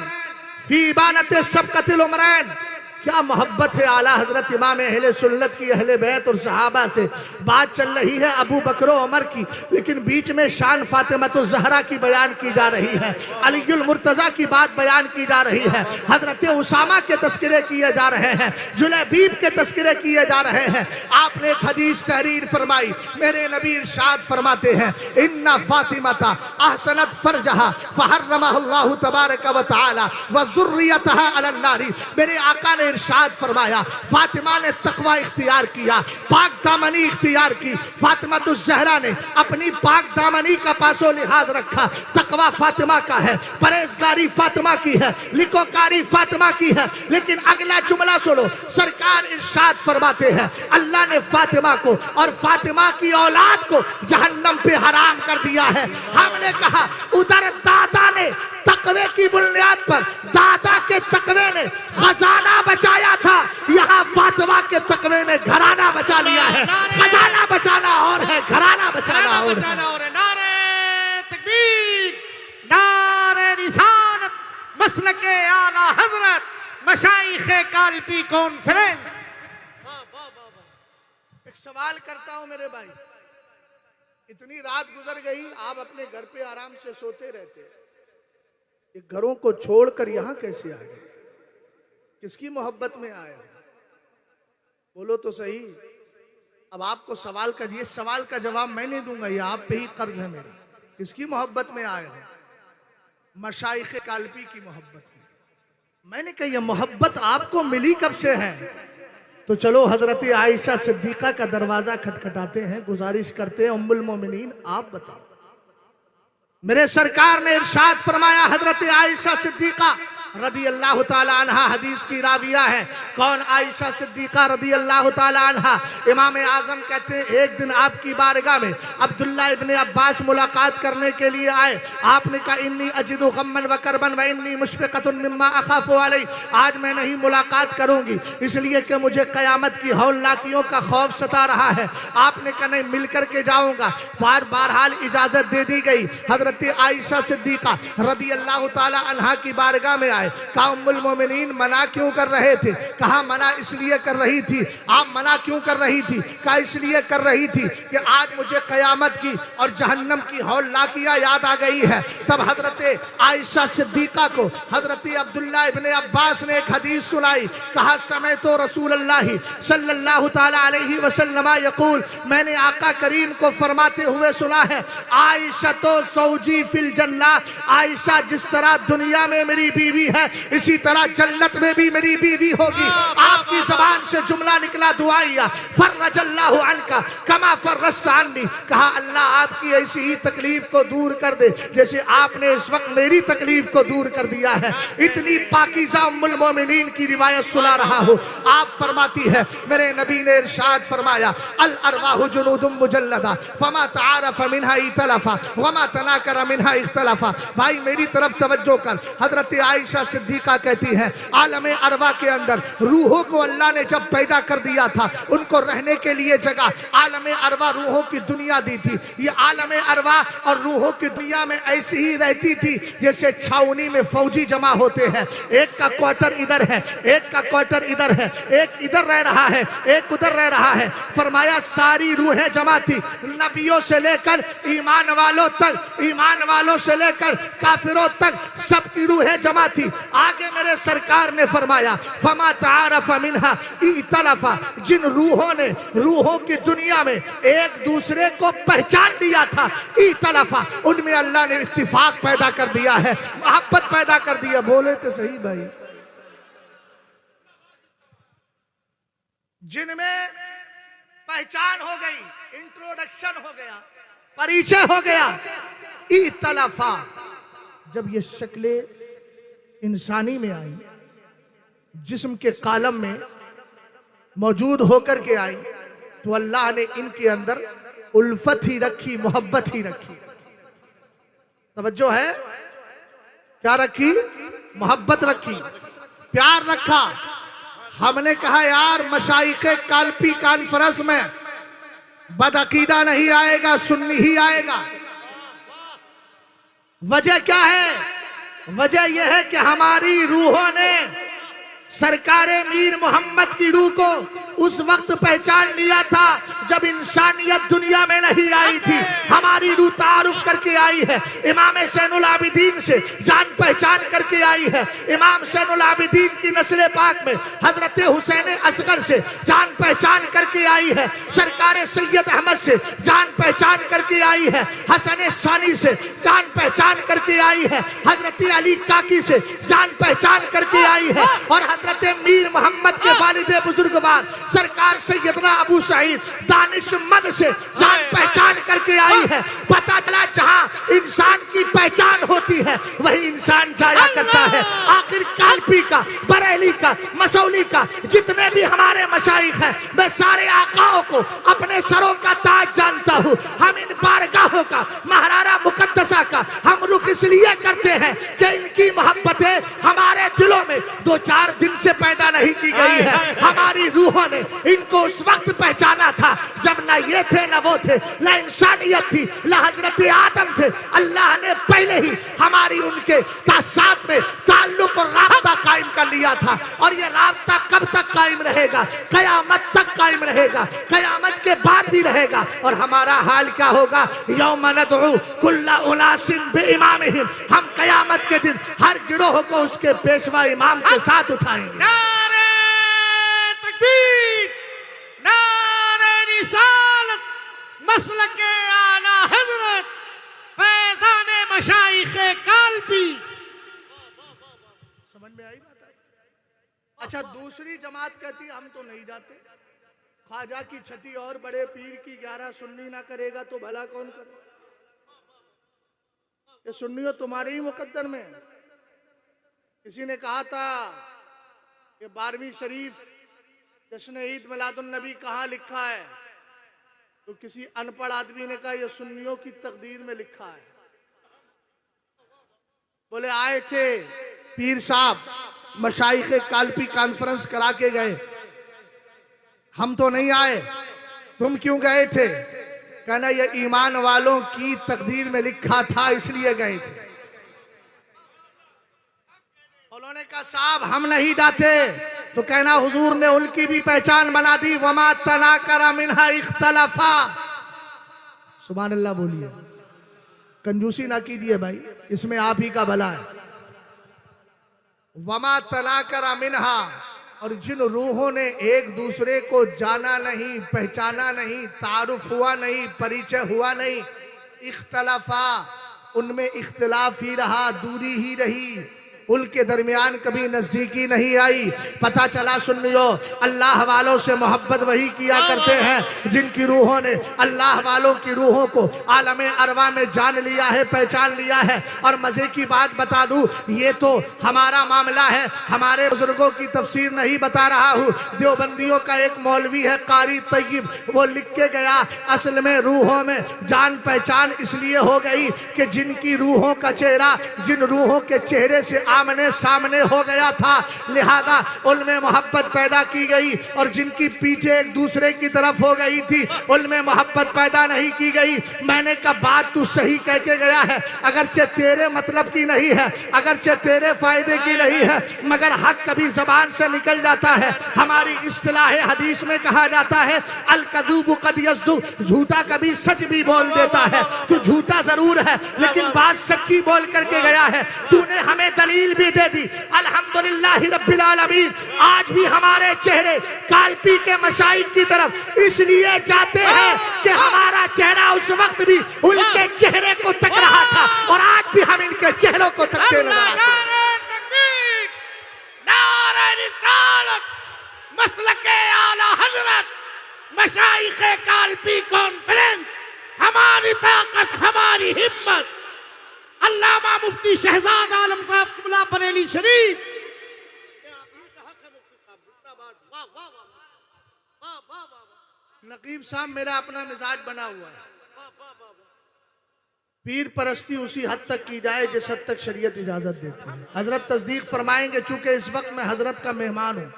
फी इबानत सबकतिल उमरैन। क्या मोहब्बत है आला हजरत इमाम अहले सुन्नत की, अहले बैत और सहाबा से। बात चल रही है अबू बकर उमर की, लेकिन बीच में शान फातिमा ज़हरा की बयान की जा रही है, अलीउल मुर्तज़ा की बात बयान की जा रही है, हजरत उसामा के तस्करे किए जा रहे हैं, जुलैबीब के तस्करे किए जा रहे हैं। आपने एक हदीस तहरीर फरमाई, मेरे नबी इरशाद फरमाते हैं इन्ना फातिमाता अहसनत फरजहा फहर्रमहल्लाहु तबारक व तआला व ज़ुर्रियतहा अलन नारी। मेरे आका ने इरशाद फरमाया फातिमा ने तकवा इख्तियार किया, पाक दामनी इख्तियार की। फातिमा तो ज़हरा ने अपनी पाक दामनी का पासो लिहाज रखा। तकवा फातिमा का है, परहेजगारी फातिमा की है, लिकोकारी फातिमा की है। लेकिन अगला जुमला सुनो, सरकार इरशाद फरमाते हैं अल्लाह ने फातिमा को और फातिमा की औलाद को जहन्नम पे हराम कर दिया है। हमने कहा उधर दादा ने तकवे की बुनियाद पर, दादा के तकवे ने खजाना बचाया था, यहाँ फातिमा के तकवे ने घराना बचा लिया है। खजाना बचाना और है, घराना बचाना और है। नारे तकबीर, नारे रिसालत, मसलके आला हजरत, मशाइखे काल्पी कॉन्फ्रेंस। एक सवाल करता हूं मेरे भाई, इतनी रात गुजर गई, आप अपने घर पे आराम से सोते रहते, ये घरों को छोड़कर यहां कैसे आए? किसकी मोहब्बत में आए? बोलो तो सही। अब आपको सवाल का, ये सवाल का जवाब मैं नहीं दूंगा, ये आप पे ही कर्ज है मेरा। किसकी मोहब्बत में आए हैं? मशाइखे काल्पी की मोहब्बत में। मैंने कहा ये मोहब्बत आपको मिली कब से है? तो चलो हजरत आयशा सिद्दीका का दरवाजा खटखटाते हैं, गुजारिश करते हैं उम्मुल मोमिनीन आप बताओ। मेरे सरकार ने इरशाद फरमाया, हजरत आयशा सिद्दीका रदी अल्लाह ताला अन्हा हदीस की राविया है। कौन? आयशा सिद्दीका रदी अल्लाह ताला अन्हा। इमाम आजम कहते हैं एक दिन आपकी बारगाह में अब्दुल्ला इब्ने अब्बास मुलाकात करने के लिए आए। आपने कहा इन्नी अजिदु गम्मन व करबन व इन्नी मुशफ़िक़तुन मिम्मा अख़ाफ़ु अलैहि। आज मैं नहीं मुलाकात करूंगी इसलिए कि मुझे क़यामत की हौलनाकियों का खौफ सता रहा है। आपने कहा नहीं, मिल करके जाऊंगा। बहरहाल इजाजत दे दी गई। हजरत आयशा सिद्दीका रदी अल्लाह ताला अन्हा की बारगाह में आए। कहा उम्मुल मोमिनीन मना क्यों कर रहे थे? कहा मना इसलिए कर रही थी। आप मना क्यों कर रही थी? कहा इसलिए कर रही थी कि आज मुझे क़यामत की और जहन्नम की हौलनाकियां याद आ गई है। तब हजरत आयशा सिद्दीका को हजरत अब्दुल्ला इब्ने अब्बास ने एक हदीस सुनाई। कहा समय तो रसूलुल्लाह सल्लल्लाहु ताला अलैहि वसल्लम यकूल, मैंने आका करीम को फरमाते हुए सुना है आयशा तो सौजी फिल जन्ना। आयशा जिस तरह दुनिया में मेरी बीवी है इसी तरह जन्नत में भी मेरी बीवी होगी। आपकी ज़बान से जुमला निकला दुआइया फर्रजल्लाहु अन्का कमा फर्रजता अन्नी। कहा अल्लाह आपकी ऐसी ही तकलीफ को दूर कर दे जैसे आपने इस वक्त मेरी तकलीफ को दूर कर दिया है। इतनी पाकीज़ा उम्मुल मोमिनीन की रिवायत सुना रहा हूँ। आप फरमाती है मेरे नबी ने इरशाद फरमाया अल अरवाहु जुनूदुम मुजल्लदा फमा तआरफ मिनहा इतलफा वमा तनाकरा मिनहा इख्तलफा। भाई मेरी तरफ तवज्जो कर। हजरत आयशा आयशा सिद्दीका कहती हैं, आलम अरवा के अंदर रूहों को अल्लाह ने जब पैदा कर दिया था, उनको रहने के लिए जगह आलम अरवा रूहों की दुनिया दी थी। ये आलम अरवा और रूहों की दुनिया में ऐसी ही रहती थी जैसे छावनी में फौजी जमा होते हैं, एक का क्वार्टर इधर है, एक का क्वार्टर इधर है, एक इधर रह रहा है, एक उधर रह रहा है। फरमाया सारी रूहें जमा थी, नबियों से लेकर ईमान वालों तक, ईमान वालों से लेकर काफिरों तक सबकी रूहें जमा थी। आगे मेरे सरकार ने फरमाया, फमा तारफ मिन्हा इतलफा, जिन रूहों ने रूहों की दुनिया में एक दूसरे को पहचान लिया था, इतलफा, उनमें अल्लाह ने इत्तिफाक पैदा कर दिया है, मोहब्बत पैदा कर दिया। बोले तो सही भाई। जिनमें पहचान हो गई, इंट्रोडक्शन हो गया, परिचय हो गया, इतलफा, जब ये शक्लें इंसानी में आई, जिस्म के कालम में मौजूद होकर के आई, तो अल्लाह ने इनके अंदर उल्फत ही रखी, मोहब्बत ही रखी। तवज्जो है, क्या रखी? मोहब्बत रखी, प्यार रखा। हमने कहा यार मशाइखे काल्पी कॉन्फ्रेंस में बदअकीदा नहीं आएगा, सुन्नी ही आएगा। वजह क्या है? वजह यह है कि हमारी रूहों ने सरकारे मीर मोहम्मद की रूह को उस वक्त पहचान लिया था जब इंसानियत दुनिया में नहीं आई थी। हमारी रूह तारुफ करके आई है, इमाम ज़ैनुल आबिदीन से जान पहचान करके आई है। इमाम ज़ैनुल आबिदीन की नस्ल पाक में हजरत हुसैन असगर से जान पहचान करके आई है। सरकार सैयद अहमद से जान पहचान करके आई है। हसन सानी से जान पहचान करके आई है। हजरत अली काकी से जान पहचान करके आई है। और हजरत मीर मोहम्मद के वालिद बुजुर्गवार सरकार सैयदना अबू सईद दानिशमंद से जान पहचान करके आई है। पता चला जहां इंसान की पहचान होती है वही इंसान जाया करता है। आखिर काल्पी का, बरेली का, मसौली का, जितने भी हमारे मशाइख हैं, मैं सारे आकाओं को अपने सरों का ताज जानता हूँ। हम इन बारगाहों का, महारारा मुकद्दसा का हम रुख इसलिए करते हैं कि इनकी मोहब्बतें हमारे दिलों में 2-4 दिन से पैदा नहीं की गई है। हमारी रूहों ने इनको उस वक्त पहचाना था जब न ये थे न वो थे, न इंसानियत थी, न हजरत आदम थे। अल्लाह ने पहले ही हमारी उनके साथ में ताल्लुक और राब्ता कायम कर लिया था। और ये राब्ता कब तक कायम रहेगा? कयामत तक कायम रहेगा, कयामत के बाद भी रहेगा। और हमारा हाल क्या होगा? यौम नदउ कुल्ला उनासिन बिइमामिहिम, हम कयामत के दिन हर गिरोह को उसके पेशवा इमाम के साथ उठाएंगे। नारे तकबीर, नारे रिसालत, मसलके आला हजरत, फैज़ाने मशाइखे काल्पी। समझ में आई बात? अच्छा, दूसरी जमात कहती हम तो नहीं जाते। ख्वाजा की छठी और बड़े पीर की 11 सुन्नी ना करेगा तो भला कौन करे? ये सुन्नियों तुम्हारे ही मुकद्दर में। किसी ने कहा था कि 12वीं शरीफ जश्न ईद मिलादुन नबी कहाँ लिखा है, तो किसी अनपढ़ आदमी ने कहा यह सुन्नियों की तकदीर में लिखा है। बोले आए थे पीर साहब, मशाइखे काल्पी कॉन्फ्रेंस करा के गए, हम तो नहीं आए, तुम क्यों गए थे? कहना ये ईमान वालों की तकदीर में लिखा था इसलिए गए थे। उन्होंने कहा साहब हम नहीं जाते, तो कहना हुजूर ने उनकी भी पहचान बना दी, वमा तनाकरा मिन्हा इख्तलफा। सुभान अल्लाह बोलिए, कंजूसी ना कीजिए भाई, इसमें आप ही का भला है। वमा तनाकरा मिन्हा, और जिन रूहों ने एक दूसरे को जाना नहीं, पहचाना नहीं, तारुफ हुआ नहीं, परिचय हुआ नहीं, इख्तलफा, उनमें इख्तिलाफ ही रहा, दूरी ही रही, उनके दरमियान कभी नजदीकी नहीं आई। पता चला सुन्नियों, अल्लाह वालों से मोहब्बत वही किया करते हैं जिनकी रूहों ने अल्लाह वालों की रूहों को आलमे अरवा में जान लिया है, पहचान लिया है। और मजे की बात बता दूं, ये तो हमारा मामला है, हमारे बुजुर्गों की तफसीर नहीं बता रहा हूँ। देवबंदियों का एक मौलवी है कारी तैयब, वो लिख के गया, असल में रूहों में जान पहचान इसलिए हो गई कि जिनकी रूहों का चेहरा, जिन रूहों के चेहरे से आमने सामने हो गया था, लिहाजा उनमें मोहब्बत पैदा की गई। और जिनकी पीठें एक दूसरे की तरफ हो गई थी उनमें मोहब्बत पैदा नहीं की गई। मैंने कहा बात तू सही कह के गया है, अगरचे तेरे मतलब की नहीं है, अगरचे तेरे फायदे की नहीं है, मगर हक कभी जबान से निकल जाता है। हमारी इस्तिलाह हदीस में कहा जाता है अल कदूब कद यस्दु, झूठा कभी सच भी बोल देता है। तू झूठा जरूर है लेकिन बात सच्ची बोल करके गया है। तूने हमें दलील भी दे दी, अल्हम्दुलिल्लाह रब्बिल आलमीन। आज भी हमारे चेहरे कालपी के मशाइख की तरफ इसलिए जाते हैं कि हमारा चेहरा उस वक्त भी उनके चेहरे को तक रहा था और आज भी हम इनके चेहरों को तकते नजर आते हैं। मसलके आला हजरत मशाइखे कालपी कॉन्फ्रेंस, हमारी ताकत हमारी हिम्मत। अल्लामा मुफ्ती शहजाद आलम साहब किबला बरेली शरीफ। नकीब साहब मेरा अपना मिजाज बना हुआ है, पीर परस्ती उसी हद तक की जाए जिस हद तक शरीयत इजाजत देती है। हजरत तस्दीक फरमाएंगे, चूंकि इस वक्त मैं हजरत का मेहमान हूं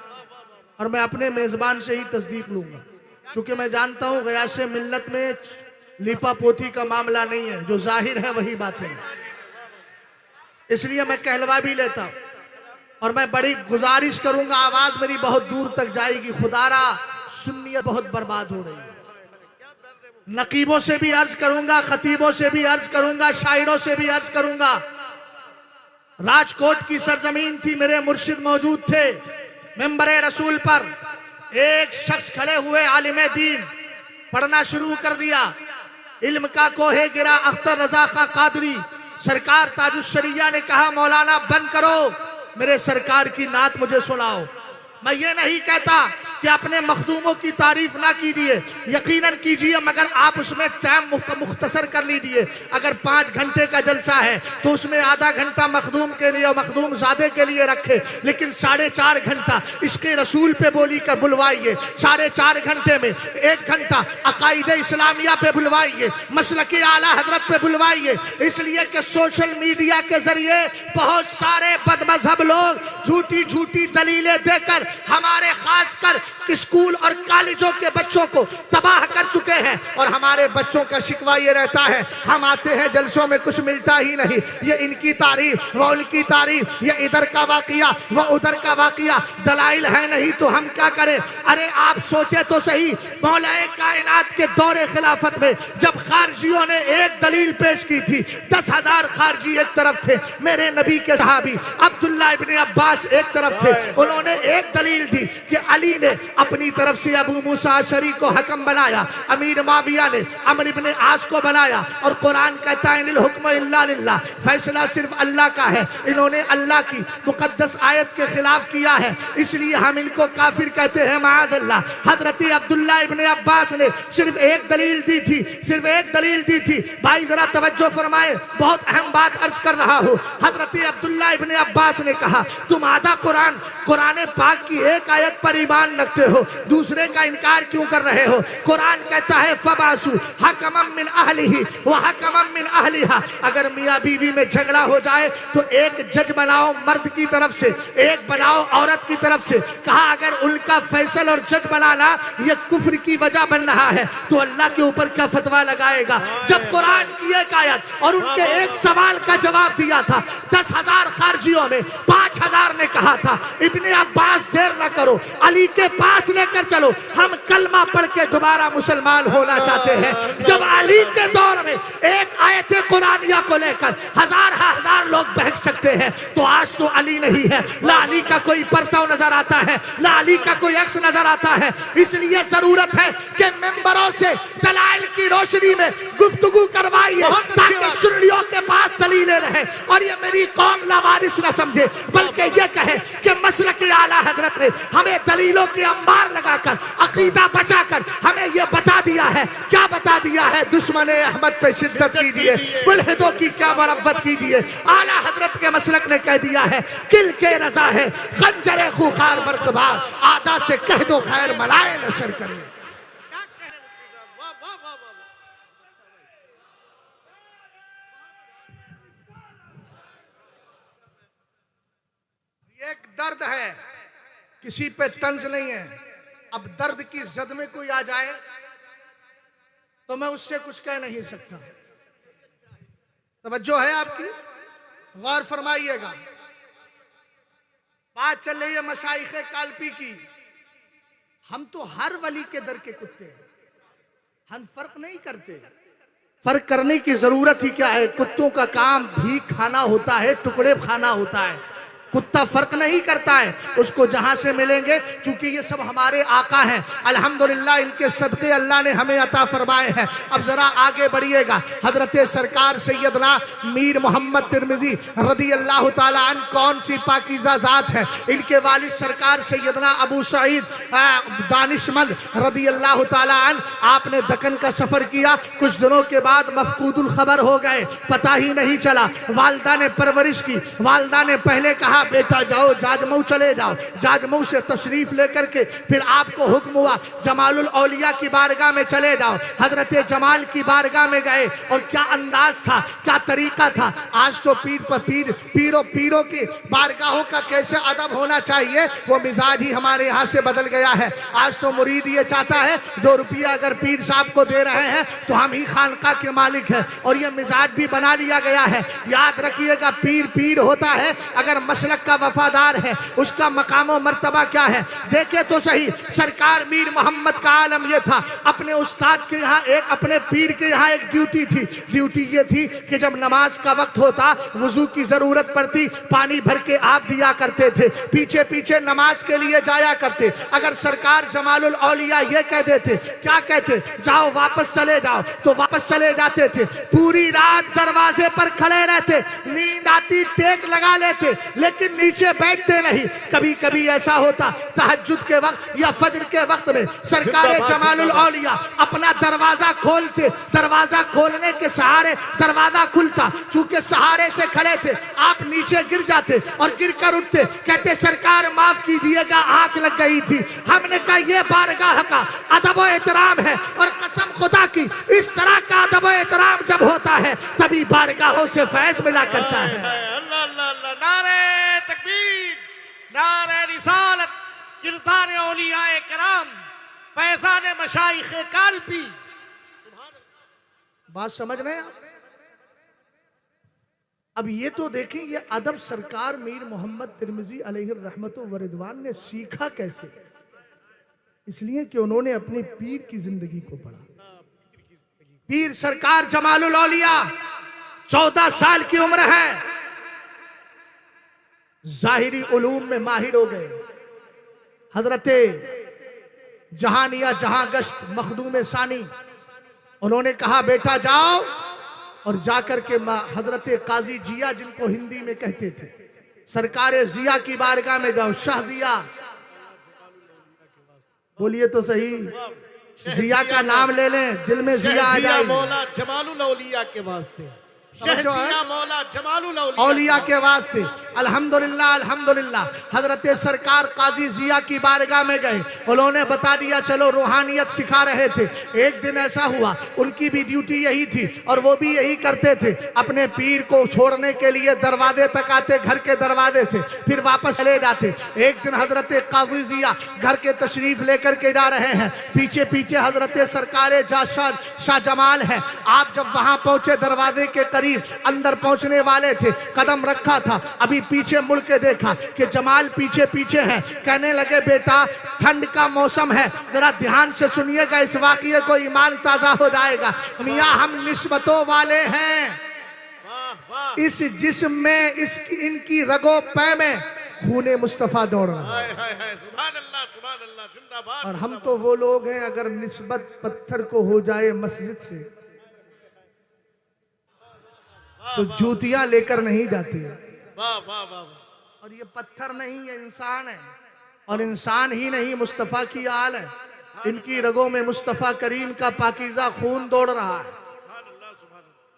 और मैं अपने मेजबान से ही तस्दीक लूंगा, चूंकि मैं जानता हूं गयासे मिल्लत में लिपा पोती का मामला नहीं है, जो जाहिर है वही बातें हैं। इसलिए मैं कहलवा भी लेता हूं और मैं बड़ी गुजारिश करूंगा, आवाज मेरी बहुत दूर तक जाएगी। खुदारा सुन्नियत बहुत बर्बाद हो रही है। नकीबों से भी अर्ज करूंगा, खतीबों से भी अर्ज करूंगा, शायरों से भी अर्ज करूंगा। राजकोट की सरजमीन थी, मेरे मुर्शिद मौजूद थे। मिंबरे रसूल पर एक शख्स खड़े हुए, आलिम दीन, पढ़ना शुरू कर दिया। इल्म का कोहे गिरा अख्तर रजा का कादरी। सरकार ताजुश्शरिया ने कहा मौलाना बंद करो, मेरे सरकार की नात मुझे सुनाओ। मैं ये नहीं कहता कि अपने मखदूमों की तारीफ ना कीजिए, यकीनन कीजिए, मगर आप उसमें टाइम मुख्तसर कर लीजिए। अगर 5 घंटे का जलसा है तो उसमें आधा घंटा मखदूम के लिए और मखदूम ज़ादे के लिए रखे, लेकिन 4.5 घंटा इसके रसूल पे बोली कर बुलवाइए। 4.5 घंटे में 1 घंटा अकायदे इस्लामिया पे बुलवाइए, मसलकी आला हजरत पे बुलवाइए। इसलिए कि सोशल मीडिया के जरिए बहुत सारे बदमजहब लोग झूठी झूठी दलीलें देकर हमारे खासकर स्कूल और कॉलेजों के बच्चों को तबाह कर चुके हैं। और हमारे बच्चों का शिकवा ये रहता है, हम आते हैं जलसों में कुछ मिलता ही नहीं, ये इनकी तारीफ वो उनकी तारीफ, ये इधर का वाकया वो उधर का वाकया, दलाइल है नहीं तो हम क्या करें। अरे आप सोचे तो सही, मौलाए कायनात के दौरे खिलाफत में जब खारजियों ने एक दलील पेश की थी, 10,000 खारजी एक तरफ थे, मेरे नबी के सहाबी अब्दुल्ला इब्ने अब्बास एक तरफ थे। उन्होंने एक दलील दी कि अली ने अपनी तरफ से अबू मूसा अशरी को हकम बनाया, अमीर माविया ने अमर इब्ने आस को बनाया, और कुरान कहता है इनिल हुक्म इल्ला लिल्लाह, फैसला सिर्फ अल्लाह का है। इन्होंने अल्लाह की मुकद्दस आयत के खिलाफ किया है, इसलिए हम इनको काफिर कहते हैं माज़ अल्लाह। हजरत अब्दुल्ला इब्ने अब्बास ने सिर्फ एक दलील दी थी, सिर्फ एक दलील दी थी। भाई जरा तवज्जो फरमाए, बहुत अहम बात अर्ज कर रहा हूँ। हजरत अब्दुल्ला इब्ने अब्बास ने कहा तुम आधा कुरान पाक की एक आयत पर ईमान रखते हो, दूसरे का इनकार क्यों कर रहे हो। कुरान कहता है फबासु हकमम मिन अहलिही व हकमम मिन अहलिहा, अगर मियाँ बीवी में झगड़ा हो जाए तो एक जज बनाओ मर्द की तरफ से, एक बनाओ औरत की तरफ से। कहा अगर उनका फैसल और जज बनाना ये कुफ्र की वजह बन रहा है तो अल्लाह के ऊपर क्या फतवा लगाएगा। जब कुरान की एक आयत और उनके एक सवाल का जवाब दिया था, 10,000 खारजियों में 5,000 ने कहा था इब्ने अब्बास देर न करो, अली के पास लेकर चलो, हम कलमा पढ़ के दोबारा मुसलमान होना चाहते हैं। जब अली के दौर में एक आयत कुरानिया को लेकर हजार लोग बहक सकते हैं, तो आज तो अली नहीं है, ना अली का कोई परताव नजर आता है, ना अली का कोई अक्स नजर आता है। इसलिए जरूरत है कि मेंबरों से दलाइल की रोशनी में गुफ्तगू करवाइए ताकि सुन्नियों के पास दलीलें रहे और ये मेरी कौम लावारिस न समझे, बल्कि ये कहे कि मसलकी आला हजरत ने हमें दलीलों की अंबार लगाकर अकीदा बचाकर हमें ये बता दिया है। क्या बता दिया है? दुश्मन अहमद पे शिद्दत कीजिए, मुल्हिदों की क्या मरम्मत कीजिए। आला हजरत के मसलक ने कह दिया है किल के रजा है खंजरे खुखार बरकबार, आदा से कह दो खैर मलाए नशर करें। एक दर्द है, किसी पे तंज नहीं है। अब दर्द की जद में कोई आ जाए तो मैं उससे कुछ कह नहीं सकता। तवज्जो है आपकी, गौर फरमाइएगा। बात चल रही है मशाइखे काल्पी की। हम तो हर वली के दर के कुत्ते हैं, हम फर्क नहीं करते। फर्क करने की जरूरत ही क्या है? कुत्तों का काम भीख खाना होता है, टुकड़े खाना होता है। कुत्ता फर्क नहीं करता है, उसको जहां से मिलेंगे, क्योंकि ये सब हमारे आका हैं। अल्हम्दुलिल्लाह इनके सदके अल्लाह ने हमें अता फरमाए हैं। अब जरा आगे बढ़िएगा। हजरत सरकार सैयदना मीर मोहम्मद तिरमिजी रदी अल्लाह ताला अन्हु कौन सी पाकीज़ा जात है। इनके वालिद सरकार सैयदना अबू सईद दानिशमंद रदी अल्लाह ताला अन्हु, आपने दक्कन का सफर किया, कुछ दिनों के बाद मफकूदुल खबर हो गए, पता ही नहीं चला। वालदा ने परवरिश की। वालदा ने पहले कहा बेटा जाओ जाजमऊ चले जाओ। जाजमऊ से तशरीफ लेकर के फिर आपको हुक्म हुआ जमालुल औलिया की बारगाह में चले जाओ। हजरत जमाल की बारगाह में गए और क्या अंदाज था, क्या तरीका था। आज तो पीरों की बारगाहों का कैसे अदब होना चाहिए, वो मिजाज ही हमारे यहाँ से बदल गया है। आज तो मुरीद ये चाहता है 2 रुपया अगर पीर साहब को दे रहे हैं तो हम ही खानका के मालिक हैं, और ये मिजाज भी बना लिया गया है। याद रखिएगा, पीर होता है, अगर मसलक का वफादार है, उसका मकाम मर्तबा क्या है। देखे तो सही, सरकार मीर मोहम्मद का आलम ये था, अपने उस्ताद के यहाँ एक, अपने पीर के यहाँ एक ड्यूटी थी। ड्यूटी ये थी कि जब नमाज का वक्त होता, वुजू की जरूरत पड़ती, पानी भर के आप दिया करते थे, पीछे पीछे नमाज के लिए जाया करते। अगर सरकार जमालुल औलिया ये कह देते, क्या कहते, जाओ वापस चले जाओ, तो वापस चले जाते थे। पूरी रात दरवाजे पर खड़े रहते, नींद आती टेक लगा लेते, लेकिन नीचे बैठते नहीं। कभी कभी ऐसा होता तहज्जुद के वक्त या फजर के वक्त में सरकार जमालुल औलिया अपना दरवाजा खोलते, दरवाजा खोलने के सहारे दरवाजा खुलता, चूंकि सहारे से खड़े थे आप नीचे गिर जाते और गिर कर उठते, कहते सरकार माफ कीजिएगा आंख लग गई थी। हमने कहा यह बारगाह का अदब व एहतराम है, और कसम खुदा की इस तरह का अदब व एहतराम जब होता है तभी बारगाहों से फैज मिला करता है। अल्लाह अल्लाह अल्लाह, नारे तकबीर, नारे रिसालत, किरदार औलियाए किराम, फैज़ान मशाइखे काल्पी। बात समझ रहे हैं आप? अब ये तो देखें, ये अदब सरकार मीर मोहम्मद तिरमिजी अलैहि रहमतु व रिदवान ने सीखा कैसे? इसलिए कि उन्होंने अपने पीर की जिंदगी को पढ़ा। पीर सरकार जमालुल औलिया 14 साल की उम्र है, जाहिरी उलूम में माहिर हो गए। हजरते जहानिया जहां गश्त मखदूम सानी, उन्होंने कहा बेटा जाओ, और जाकर के हजरत काजी जिया, जिनको हिंदी में कहते थे, सरकार जिया की बारगाह में जाओ। शाह जिया, बोलिए तो सही, जिया का नाम ले लें, दिल में जिया आ जाए। मौला जमालुल औलिया के वास्ते, शहजिया मौला जमालुल औलिया के वास्ते। अल्हम्दुलिल्लाह अल्हम्दुलिल्लाह। हजरत सरकार काजी जिया की बारगाह में गए, उन्होंने बता दिया चलो रूहानियत सिखा रहे थे। एक दिन ऐसा हुआ, उनकी भी ड्यूटी यही थी और वो भी यही करते थे, अपने पीर को छोड़ने के लिए दरवाजे तक आते, घर के दरवाजे से, फिर वापस चले जाते। एक दिन हजरत काजी जिया घर के तशरीफ लेकर के जा रहे हैं, पीछे पीछे हजरत सरकार शाह जमाल है। आप जब वहां पहुंचे, दरवाजे के अंदर पहुंचने वाले थे, कदम रखा था, अभी पीछे मुड़ के देखा कि जमाल पीछे पीछे है। कहने लगे बेटा ठंड का मौसम है, जरा ध्यान से सुनिएगा, इस वाक़ये को ईमान ताजा हो जाएगा। मियाँ हम निस्बतों वाले हैं, इस जिस्म में इनकी रगो पै में खूने मुस्तफा दौड़ रहा है। और हम तो वो लोग हैं, अगर निस्बत पत्थर को हो जाए मस्जिद से तो जूतियां लेकर नहीं जाती है। और ये पत्थर नहीं है, इंसान है, और इंसान ही नहीं मुस्तफा की आल है। इनकी रगों में मुस्तफा करीम का पाकीज़ा खून दौड़ रहा है।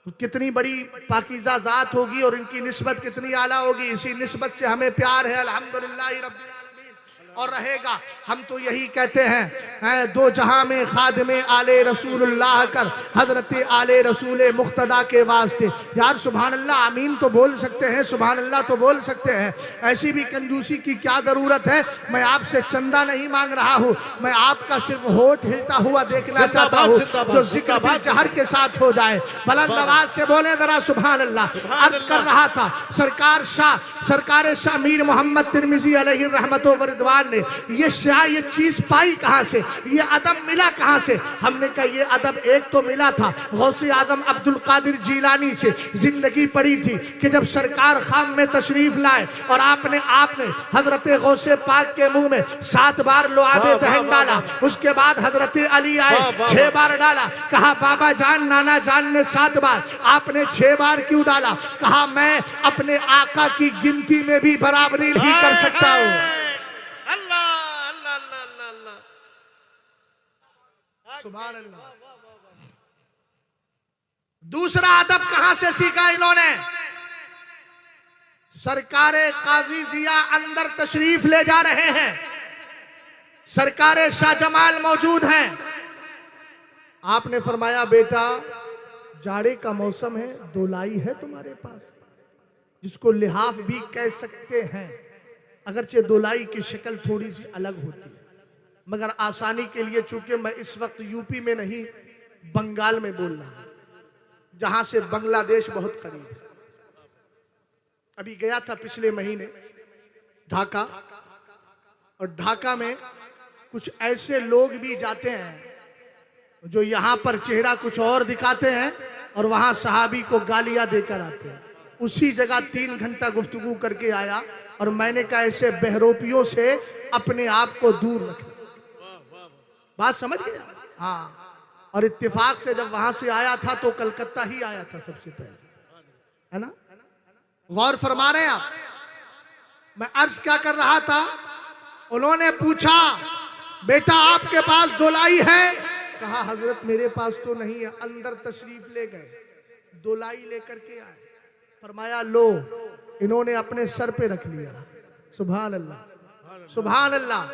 तो कितनी बड़ी पाकीज़ा जात होगी और इनकी निस्बत कितनी आला होगी। इसी निस्बत से हमें प्यार है, अल्हम्दुलिल्लाह रब्बिल आलमीन। और रहेगा। हम तो यही कहते हैं दो जहां में खादिमे आले रसूलुल्लाह कर, हजरत आले रसूल मुख्तदा के वास्ते। यार सुभान अल्लाह, आमीन तो बोल सकते हैं, सुभान अल्लाह तो बोल सकते हैं। ऐसी भी कंजूसी की क्या जरूरत है। मैं आपसे चंदा नहीं मांग रहा हूँ, मैं आपका सिर्फ होठ हिलता हुआ देखना चाहता हूँ जो जिक्र भी जहर के साथ हो जाए। बुलंद आवाज से बोले जरा सुभान अल्लाह। अर्ज कर रहा था सरकार शाह मीर मोहम्मद तिरमिजी अलैहि रहमतो व रिदवान ने ये चीज पाई कहां से, ये अदब मिला कहां से। हमने कहा ये अदब एक तो मिला था गौसे आजम अब्दुल कादिर जीलानी से। जिंदगी पड़ी थी कि जब सरकार खाम में तशरीफ लाए और आपने हजरत गौसे पाक के मुंह में 7 बार लुआबे दहन डाला। उसके बाद हजरत अली आए, 6 बार डाला। कहा बाबा जान नाना जान ने 7 बार, आपने 6 बार क्यों डाला। कहा मैं अपने आका की गिनती में भी बराबरी नहीं कर सकता हूं। अल्लाह अल्लाह अल्लाह अल्लाह, सुभान अल्लाह। दूसरा अदब कहां से सीखा इन्होंने। सरकारे काजी जिया अंदर तशरीफ ले जा रहे हैं, सरकारे शाहजमाल मौजूद हैं। आपने फरमाया बेटा जाड़े का मौसम है, दोलाई है तुम्हारे पास, जिसको लिहाफ भी कह सकते हैं। अगरचे दोलाई की शक्ल थोड़ी सी अलग होती है, मगर आसानी के लिए चूंकि मैं इस वक्त यूपी में नहीं बंगाल में बोल रहा हूं, जहां से बांग्लादेश बहुत करीब है। अभी गया था पिछले महीने ढाका, और ढाका में कुछ ऐसे लोग भी जाते हैं जो यहां पर चेहरा कुछ और दिखाते हैं और वहां सहाबी को गालियां देकर आते हैं। उसी जगह 3 घंटा गुफ्तगू करके आया और मैंने कहा ऐसे बहरोपियों से अपने आप को दूर रखें। बात समझ गए। हाँ, और इत्तेफाक से जब वहां से आया था तो कलकत्ता ही आया था सबसे पहले, है ना। गौर फरमा रहे हैं आप। मैं अर्ज क्या कर रहा था, उन्होंने पूछा बेटा आपके पास दोलाई है। कहा हजरत मेरे पास तो नहीं है। अंदर तशरीफ ले गए, दोलाई लेकर के आए। फरमाया लो, इन्होंने अपने सर पे रख लिया। सुभान अल्लाह सुभान अल्लाह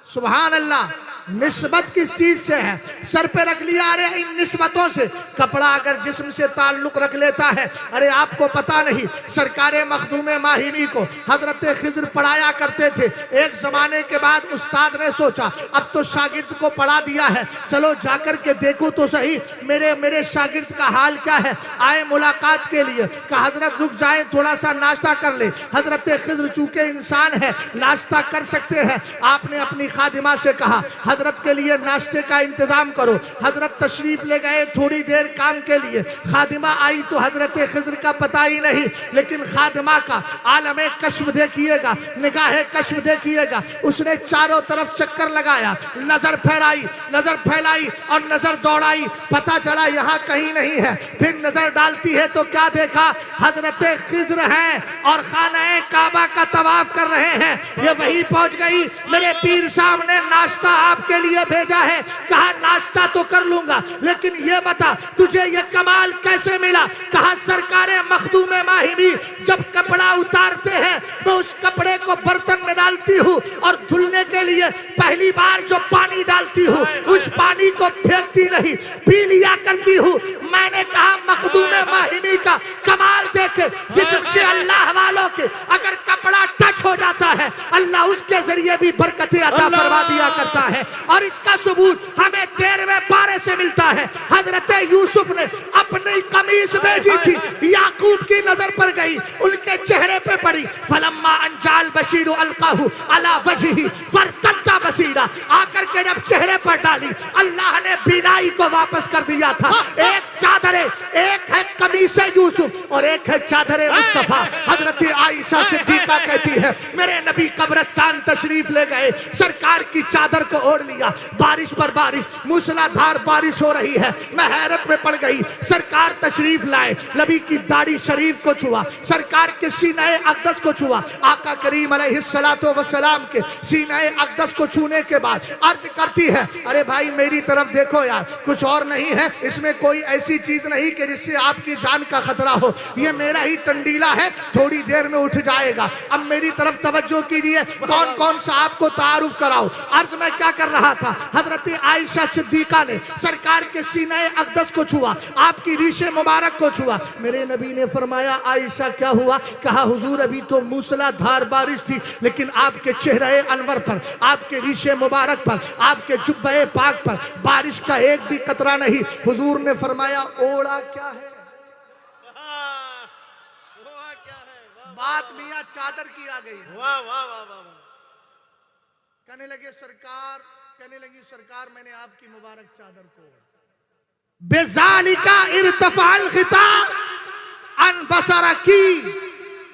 सुभान अल्लाह। निस्बत किस चीज से है, सर पे रख लिया। अरे इन निस्बतों से कपड़ा अगर जिस्म से ताल्लुक रख लेता है, अरे आपको पता नहीं सरकारे मखदूमे माहिमी को हजरत खिज्र पढ़ाया करते थे। एक जमाने के बाद उस्ताद ने सोचा अब तो शागिर्द को पढ़ा दिया है, चलो जाकर के देखो तो सही मेरे शागिर्द का हाल क्या है। आए मुलाकात के लिए, कहा हजरत रुक जाए थोड़ा सा नाश्ता कर ले। हजरत खिज्र चूंकि इंसान है नाश्ता कर सकते हैं। आपने अपनी खादिमा से कहा हजरत के लिए नाश्ते का इंतजाम करो। हजरत तशरीफ ले गए थोड़ी देर काम के लिए। खादिमा आई तो हजरत खिज्र का पता ही नहीं, लेकिन खादिमा का आलमे कश्फ देखिएगा, निगाहे कश्फ देखिएगा। उसने चारों तरफ चक्कर लगाया, नजर फैलाई और नजर दौड़ाई, पता चला यहाँ कहीं नहीं है। फिर नजर डालती है तो क्या देखा, हजरत खिज्र हैं और खाना काबा का तवाफ कर रहे हैं। ये वही पहुंच गई, मेरे पीर साहब ने नाश्ता आपके लिए भेजा है। कहा नाश्ता तो कर लूंगा, लेकिन ये बता तुझे ये कमाल कैसे मिला। कहा सरकारे मखदूमे माहिमी जब कपड़ा उतारते हैं मैं उस कपड़े को बर्तन में डालती हूँ और धुलने के लिए पहली बार जो पानी डालती हूँ उस पानी को फेंकती नहीं, पी लिया करती हूँ। मैंने कहा मखदूमे माहिमी का कमाल देखे, जिससे अल्लाह वालों के अगर कपड़ा टच हो जाता है अल्लाह उसके जरिए भी बरकतें अता फरमा दिया करता है। और इसका सबूत हमें 13वें पारे से मिलता है। हजरत यूसुफ ने अपनी कमीज भेजी थी, याकूब की नजर पर गई, उनके चेहरे पे पड़ी। फलम्मा अंजाल बशीरु अलकाहु अला वजही फरतद्दा बसीरा, आकर के जब चेहरे पर डाली अल्लाह ने बीनाई को वापस कर दिया था। एक चादरे, एक है कमीज यूसुफ और एक है चादरे मुस्तफा। हजरत आयशा सिद्दीका कहती है मेरे नबी कब्रिस्तान तशरीफ ले गए, सरकार की चादर को ओढ़ लिया, बारिश पर बारिश, मूसलाधार बारिश हो रही है। मैं हैरत में पड़ गई। सरकार तशरीफ लाए, नबी की दाढ़ी शरीफ को छुआ, सरकार के सीने अक़दस को छुआ। आका करीम इब्राहिम अलैहिस्सलातो वस्सलाम के सीने अक़दस को छूने के बाद अर्ज करती है, अरे भाई मेरी तरफ देखो यार, कुछ और नहीं है, इसमें कोई ऐसी चीज नहीं कि जिससे आपकी जान का खतरा हो, ये मेरा ही टंडीला है, थोड़ी देर में उठ जाएगा। अब मेरी तरफ तवज्जो कीजिए, कौन कौन सा आपको तारुफ कराओ। अर्ज में क्या कर रहा था, हजरत आयशा सिद्दीका ने सरकार के सीने अक़दस को छुआ, आपकी रीशे मुबारक को छुआ। मेरे नबी ने फरमाया, आयशा क्या हुआ? कहा हुजूर अभी तो मूसलाधार बारिश थी, लेकिन आपके चेहरे अनवर पर, आपके रीशे मुबारक पर, आपके जुब्बे पाक पर बारिश का एक भी कतरा नहीं। हुजूर ने फरमाया, ओढ़ा क्या है? बात मियां चादर की आ गई। वाह वाह वाह वाह। कहने लगे सरकार, कहने लगी सरकार मैंने आपकी मुबारक चादर को बेजालिका इर्तफाल खिताब अन बसरकी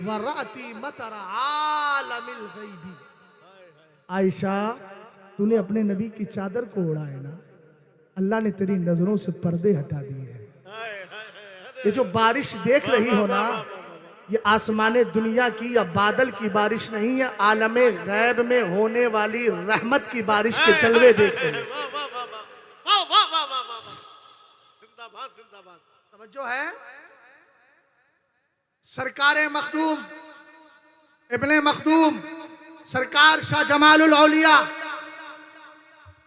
वराती मतरा आलमिल गैबी। आयशा, तूने अपने नबी की चादर को ओढ़ा है ना, अल्लाह ने तेरी नजरों से पर्दे हटा दिए हैं। ये जो बारिश देख रही हो ना, ये आसमाने दुनिया की या बादल की बारिश नहीं है, आलमे गैब में होने वाली रहमत की बारिश के जलवे देख रहे हैं। तवज्जो है। सरकार मखदूम इब्ने मखदूम सरकार शाह जमालुल औलिया,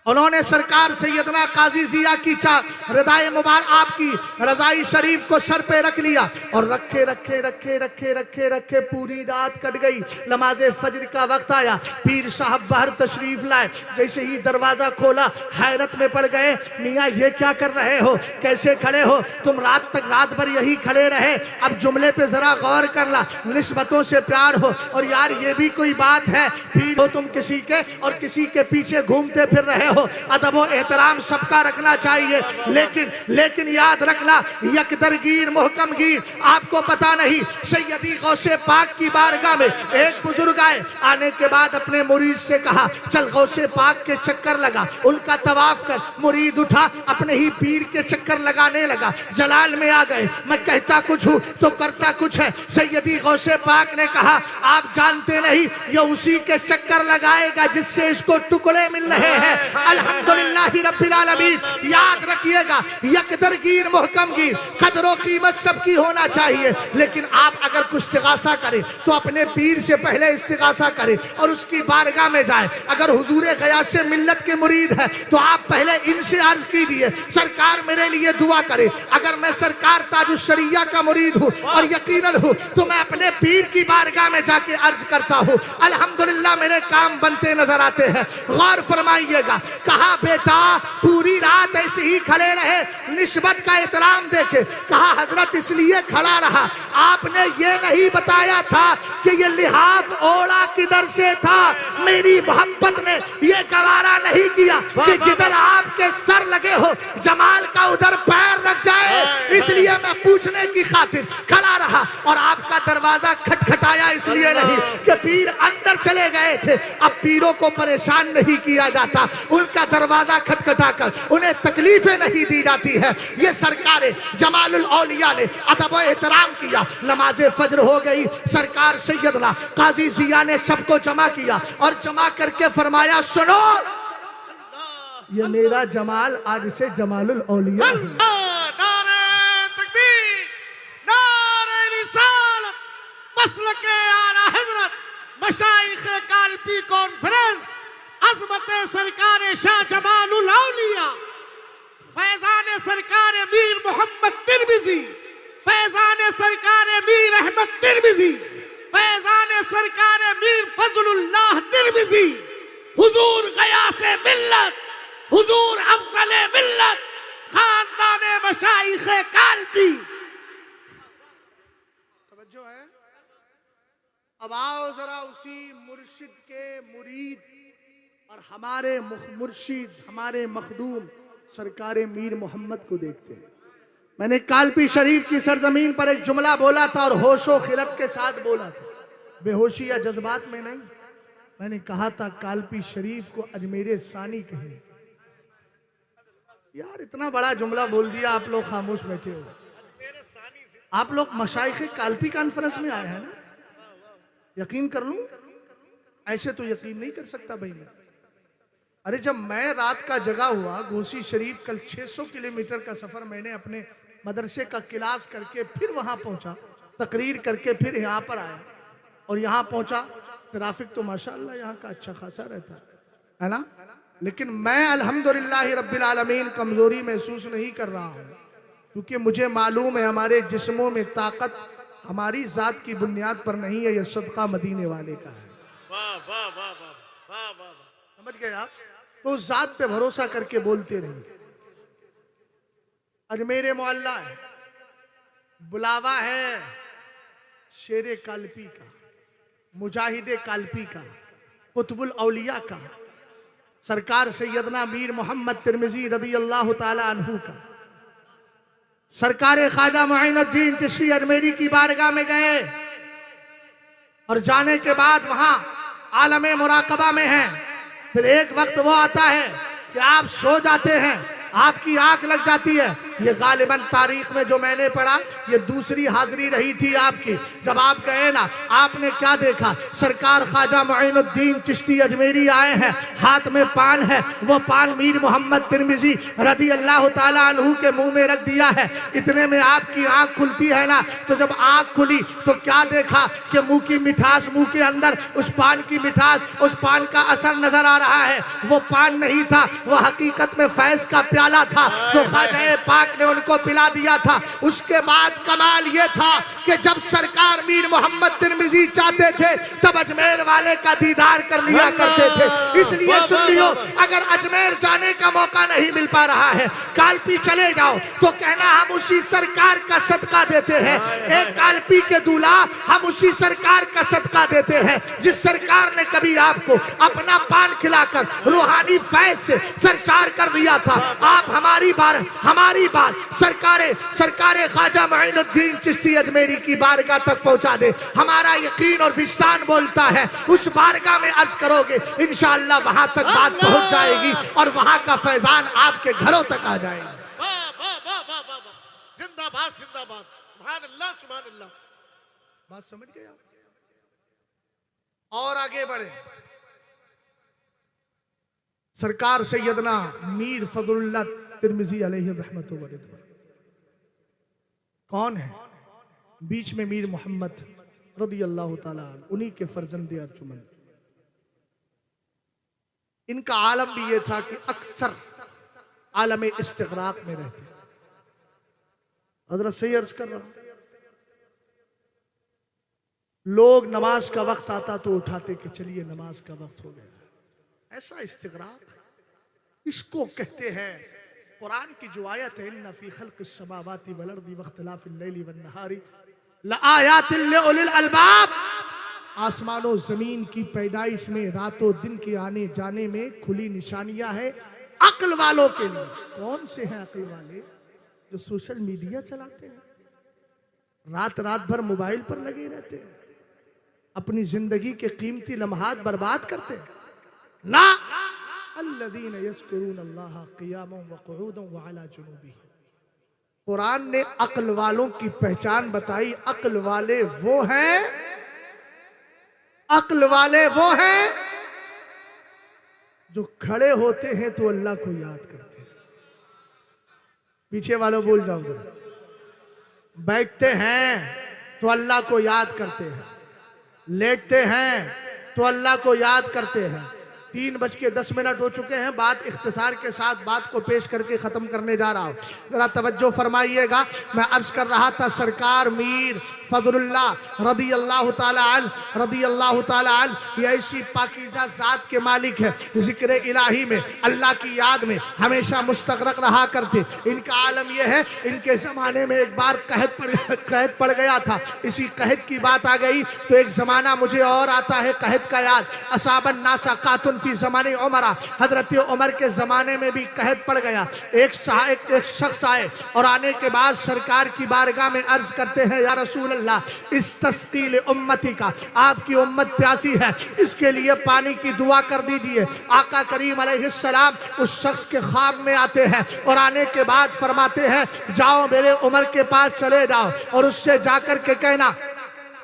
उन्होंने सरकार सैयदना काजी जिया की रदाए मुबारक आपकी रजाई शरीफ को सर पे रख लिया और रखे रखे रखे रखे रखे रखे पूरी रात कट गई। नमाज फजर का वक्त आया, पीर साहब बाहर तशरीफ लाए, जैसे ही दरवाजा खोला हैरत में पड़ गए, मियाँ ये क्या कर रहे हो, कैसे खड़े हो तुम? रात भर यही खड़े रहे, अब जुमले पे जरा गौर करना, निस्बतों से प्यार हो। और यार ये भी कोई बात है, पीर हो तुम किसी के और किसी के पीछे घूमते फिर रहे हो, अदब व एहतराम सबका रखना चाहिए, लेकिन याद रखना, यकदरगीर मोहकमगीर, आपको पता नहीं सैयदी गौसे पाक की बारगाह में एक बुजुर्ग आए, आने के बाद अपने मुरीद से कहा चल गौसे पाक के चक्कर लगा, उनका तवाफ कर। मुरीद उठा, अपने ही पीर के चक्कर लगाने लगा, जलाल में आ गए, मैं कहता कुछ हूँ तो करता कुछ है। सैयदी गौसे पाक ने कहा आप जानते नहीं, ये उसी के चक्कर लगाएगा जिससे इसको टुकड़े मिल रहे हैं। अल्हम्दुलिल्लाहि रब्बिल आलमीन। याद रखिएगा, यकदरगीर मोहकमगीर, कदरों कीमत सबकी होना चाहिए, लेकिन आप अगर कुछ इस्तिगासा करें तो अपने पीर से पहले इस्तिगासा करें और उसकी बारगाह में जाए। अगर हुजूरे गया से मिल्लत के मुरीद है तो आप पहले इनसे अर्ज कीजिए सरकार मेरे लिए दुआ करे। अगर मैं सरकार ताजुश्शरिया का मुरीद हूँ और यकीनन हूँ तो मैं अपने पीर की बारगाह में जाके अर्ज करता हूँ, अल्हम्दुलिल्लाह मेरे काम बनते नजर आते हैं। गौर फरमाइएगा, कहा बेटा पूरी रात ऐसे ही खड़े रहे, निस्बत का एहतराम देखे। कहा हजरत इसलिए खड़ा रहा, आपने ये नहीं बताया था कि ये लिहाफ ओढ़ा किधर से था। मेरी मोहब्बत ने ये गवारा नहीं किया कि जिधर आपके सर लगे हो जमाल का उधर पैर रख जाए, इसलिए मैं पूछने की खातिर खड़ा रहा और आपका दरवाजा खटखटाया इसलिए नहीं कि पीर अंदर चले गए थे। अब पीरों को परेशान नहीं किया जाता, उनका दरवाजा खटखटाकर उन्हें तकलीफें नहीं दी जाती है। ये सरकार जमालुल औलिया ने अदब एहतराम किया। नमाज फजर हो गई, सरकार सैयदना काजी जिया ने सबको जमा किया और जमा करके फरमाया सुनो, ये मेरा जमाल आज से जमालुल औलिया है। नारे तकबीर, नारे रिसालत, मसलके आला हजरत, मशाइख कालपी कॉन्फ्रेंस, अज़मत सरकार शाह जमालुल औलिया, फैजान सरकार मीर मोहम्मद तिरमिजी, फैजान सरकार मीर अहमद तिरमिजी, फैजान सरकार मीर फजलुल्लाह तिरमिजी, हुजूर गयासे मिल्लत, हुजूर अफजले मिल्लत, खानदाने मशाइख कालपी। तवज्जो है। अब आओ जरा उसी मुर्शिद के मुरीद और हमारे मुर्शिद, हमारे मखदूम सरकार मीर मोहम्मद को देखते हैं। मैंने कालपी शरीफ की सरजमीन पर एक जुमला बोला था और होशो खिलत के साथ बोला था, बेहोशी या जज्बात में नहीं। मैंने कहा था कालपी शरीफ को अजमेर सानी कहे। यार इतना बड़ा जुमला बोल दिया, आप लोग खामोश बैठे हो। आप लोग मशाइख कालपी कॉन्फ्रेंस में आए हैं ना, यकीन कर लूं ऐसे तो यकीन नहीं कर सकता भाई मैं। अरे जब मैं रात का जगा हुआ घोसी शरीफ, कल 600 किलोमीटर का सफर मैंने अपने मदरसे का क्लास करके फिर वहां पहुंचा, तकरीर करके फिर यहाँ पर आया और यहाँ पहुंचा। ट्रैफिक तो माशाअल्लाह यहाँ का अच्छा खासा रहता है ना, लेकिन मैं अल्हम्दुलिल्लाह रब्बिल आलमीन कमजोरी महसूस नहीं कर रहा हूँ, क्योंकि मुझे मालूम है हमारे जिस्मों में ताकत हमारी जात की बुनियाद पर नहीं है, यह सदका मदीने वाले का है। वाह वाह वाह वाह वाह वाह, समझ गए आप? तो उस जात पे भरोसा करके बोलते रहिए। अजमेर मोहल्ला है, बुलावा है शेरे कालपी का, मुजाहिदे कालपी का, कुतुबुल औलिया का, सरकार सैयदना मीर मोहम्मद तिरमिजी रदी अल्लाह ताला अन्हु का। सरकार ख्वाजा मुईनुद्दीन चिश्ती अजमेरी की बारगाह में गए और जाने के बाद वहां आलमे मुराकबा में हैं। फिर एक वक्त वो आता है कि आप सो जाते हैं, आपकी आंख लग जाती है। ये गालिबन तारीख में जो मैंने पढ़ा, ये दूसरी हाजिरी रही थी आपकी। जब आप गए ना, आपने क्या देखा? सरकार ख्वाजा मुईनुद्दीन चिश्ती अजमेरी आए हैं, हाथ में पान है, वो पान मीर मोहम्मद तिरमिजी रदी अल्लाह ताला अन्हु के मुंह में रख दिया है। इतने में आपकी आंख खुलती है ना, तो जब आंख खुली तो क्या देखा कि मुंह की मिठास, मुंह के अंदर उस पान की मिठास, उस पान का असर नजर आ रहा है। वो पान नहीं था, वो हकीकत में फैज का प्याला था जो ख्वाजा पाक ने उनको पिला दिया था। उसके बाद कमाल ये था कि जब सरकार मीर मोहम्मद तिरमिजी चाहते थे तब अजमेर वाले का दीदार कर लिया करते थे। इसलिए सुन लियो, अगर अजमेर जाने का मौका नहीं मिल पा रहा है, कालपी चले जाओ तो कहना हम उसी सरकार का सदका देते हैं। एक कालपी के दूल्हा हम उसी सरकार का सदका देते हैं जिस सरकार ने कभी आपको अपना पान खिलाकर रूहानी फैज से सरशार कर दिया था। आप हमारी बार सरकारे ख्वाजा मुईनुद्दीन चिश्ती अजमेरी की बारगाह तक पहुंचा दे। हमारा यकीन और विश्वास बोलता है उस बारगाह में अर्ज करोगे इंशाअल्लाह वहां तक बात पहुंच जाएगी और वहां का फैजान आपके घरों तक आ जाएगा। वाह वाह वाह वाह वाह वाह, जिंदाबाद जिंदाबाद, सुभान अल्लाह सुभान अल्लाह। बात समझ गए आप? और आगे बढ़े। सरकार सैयदना मीर फजलुल्लाह तिरमिजी अलैहि रहमतुल्लाह व रिदवान कौन है? बीच में मीर मोहम्मद रदी अल्लाह ताला उन्हीं के फर्जंद अर्जुमन। इनका आलम भी ये था कि अक्सर आलम इस्तिगराक में रहते। हजरत सही अर्ज कर रहा, लोग नमाज का वक्त आता तो उठाते कि चलिए नमाज का वक्त हो गया। ऐसा इस्तिगराक इसको कहते हैं। कुरान की जो आयत है इन्ना फी खल्क़िस समावाति वल अर्दि वख्तिलाफिल लैलि वन नहारी लआयातिल लिउलिल अलबाब, आसमानों जमीन की पैदाइश में, रातों दिन के आने जाने में खुली निशानियां है अक्ल वालों के लिए। कौन से हैं अक्ल वाले? जो सोशल मीडिया चलाते हैं, रात भर मोबाइल पर लगे रहते हैं, अपनी जिंदगी के कीमती लम्हात बर्बाद करते हैं ना। अल्लज़ीना यज़्कुरूनल्लाह क़ियामन व क़ुऊदन व अला जुनूबिहिम। कुरान ने अक्ल वालों की पहचान बताई। अक्ल वाले वो हैं, अक्ल वाले वो हैं जो खड़े होते हैं तो अल्लाह को याद करते हैं। पीछे वालों बोल जाओ जरा। बैठते हैं तो अल्लाह को याद करते हैं, लेटते हैं तो अल्लाह को याद करते हैं। 3:10 हो चुके हैं। बात इख्तिसार के साथ बात को पेश करके खत्म करने जा रहा हूं, जरा तवज्जो फरमाइएगा। मैं अर्ज कर रहा था सरकार मीर फजलुल्लाह रदी अल्लाह ताला अन्हु ये ऐसी पाकीज़ा जात के मालिक है, जिक्र इलाही में, अल्लाह की याद में हमेशा मुस्तगरक रहा करते। इनका आलम यह है, इनके जमाने में एक बार कहत पड़ गया था। इसी कहत की बात आ गई तो एक जमाना मुझे और आता है कहत का याद। असाबन नासा कातुन फी ज़माने उमरा, हजरत उमर के जमाने में भी कहत पड़ गया। एक शख्स आए और आने के बाद सरकार की बारगाह में अर्ज करते हैं, या रसूल अल्लाह इस तस्कील उम्मती का, आपकी उम्मत प्यासी है, इसके लिए पानी की दुआ कर दीजिए। आका करीम अलैहिस्सलाम उस शख्स के ख्वाब में आते हैं और आने के बाद फरमाते हैं, जाओ मेरे उमर के पास चले जाओ और उससे जाकर के कहना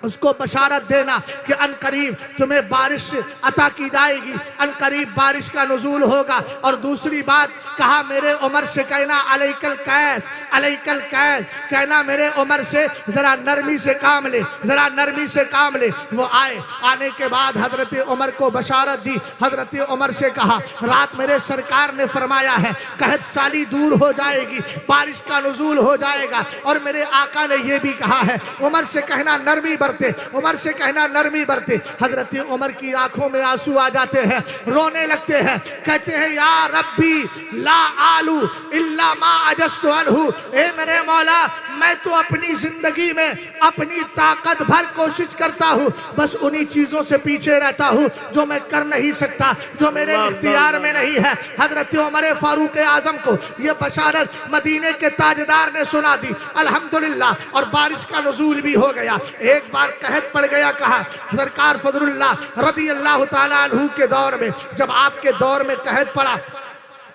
उसको बशारत देना कि अनकरीब तुम्हें बारिश अता की जाएगी, अनकरीब बारिश का नुज़ूल होगा। और दूसरी बात कहा मेरे उमर से कहना अलैकल कैस, अलैकल कैस, कहना मेरे उमर से जरा नरमी से काम ले, जरा नरमी से काम ले। वो आए, आने के बाद हजरत उमर को बशारत दी। हजरत उमर से कहा रात मेरे सरकार ने फरमाया है कहत साली दूर हो जाएगी, बारिश का नुज़ूल हो जाएगा। और मेरे आका ने यह भी कहा है उमर से कहना नरमी बरते, उमर से कहना नरमी बरते। हजरत उमर की आंखों में आंसू आ जाते हैं, रोने लगते हैं, कहते हैं या रब्बी ला आलू इल्ला मा अजस्तु अन्हु, ए मेरे मौला मैं तो अपनी जिंदगी में अपनी ताकत भर कोशिश करता हूँ, बस उन्हीं चीजों से पीछे रहता हूँ जो मैं कर नहीं सकता, जो मेरे इख्तियार में नहीं है। हजरत उमर फारूक आजम को यह बशारत मदीने के ताजदार ने सुना दी अल्हम्दुलिल्लाह, और बारिश का नुज़ूल भी हो गया। एक बार कहत पड़ गया, कहा सरकार फजलुल्लाह रदी अल्लाह ताला अन्हु के दौर में, जब आपके दौर में कहत पड़ा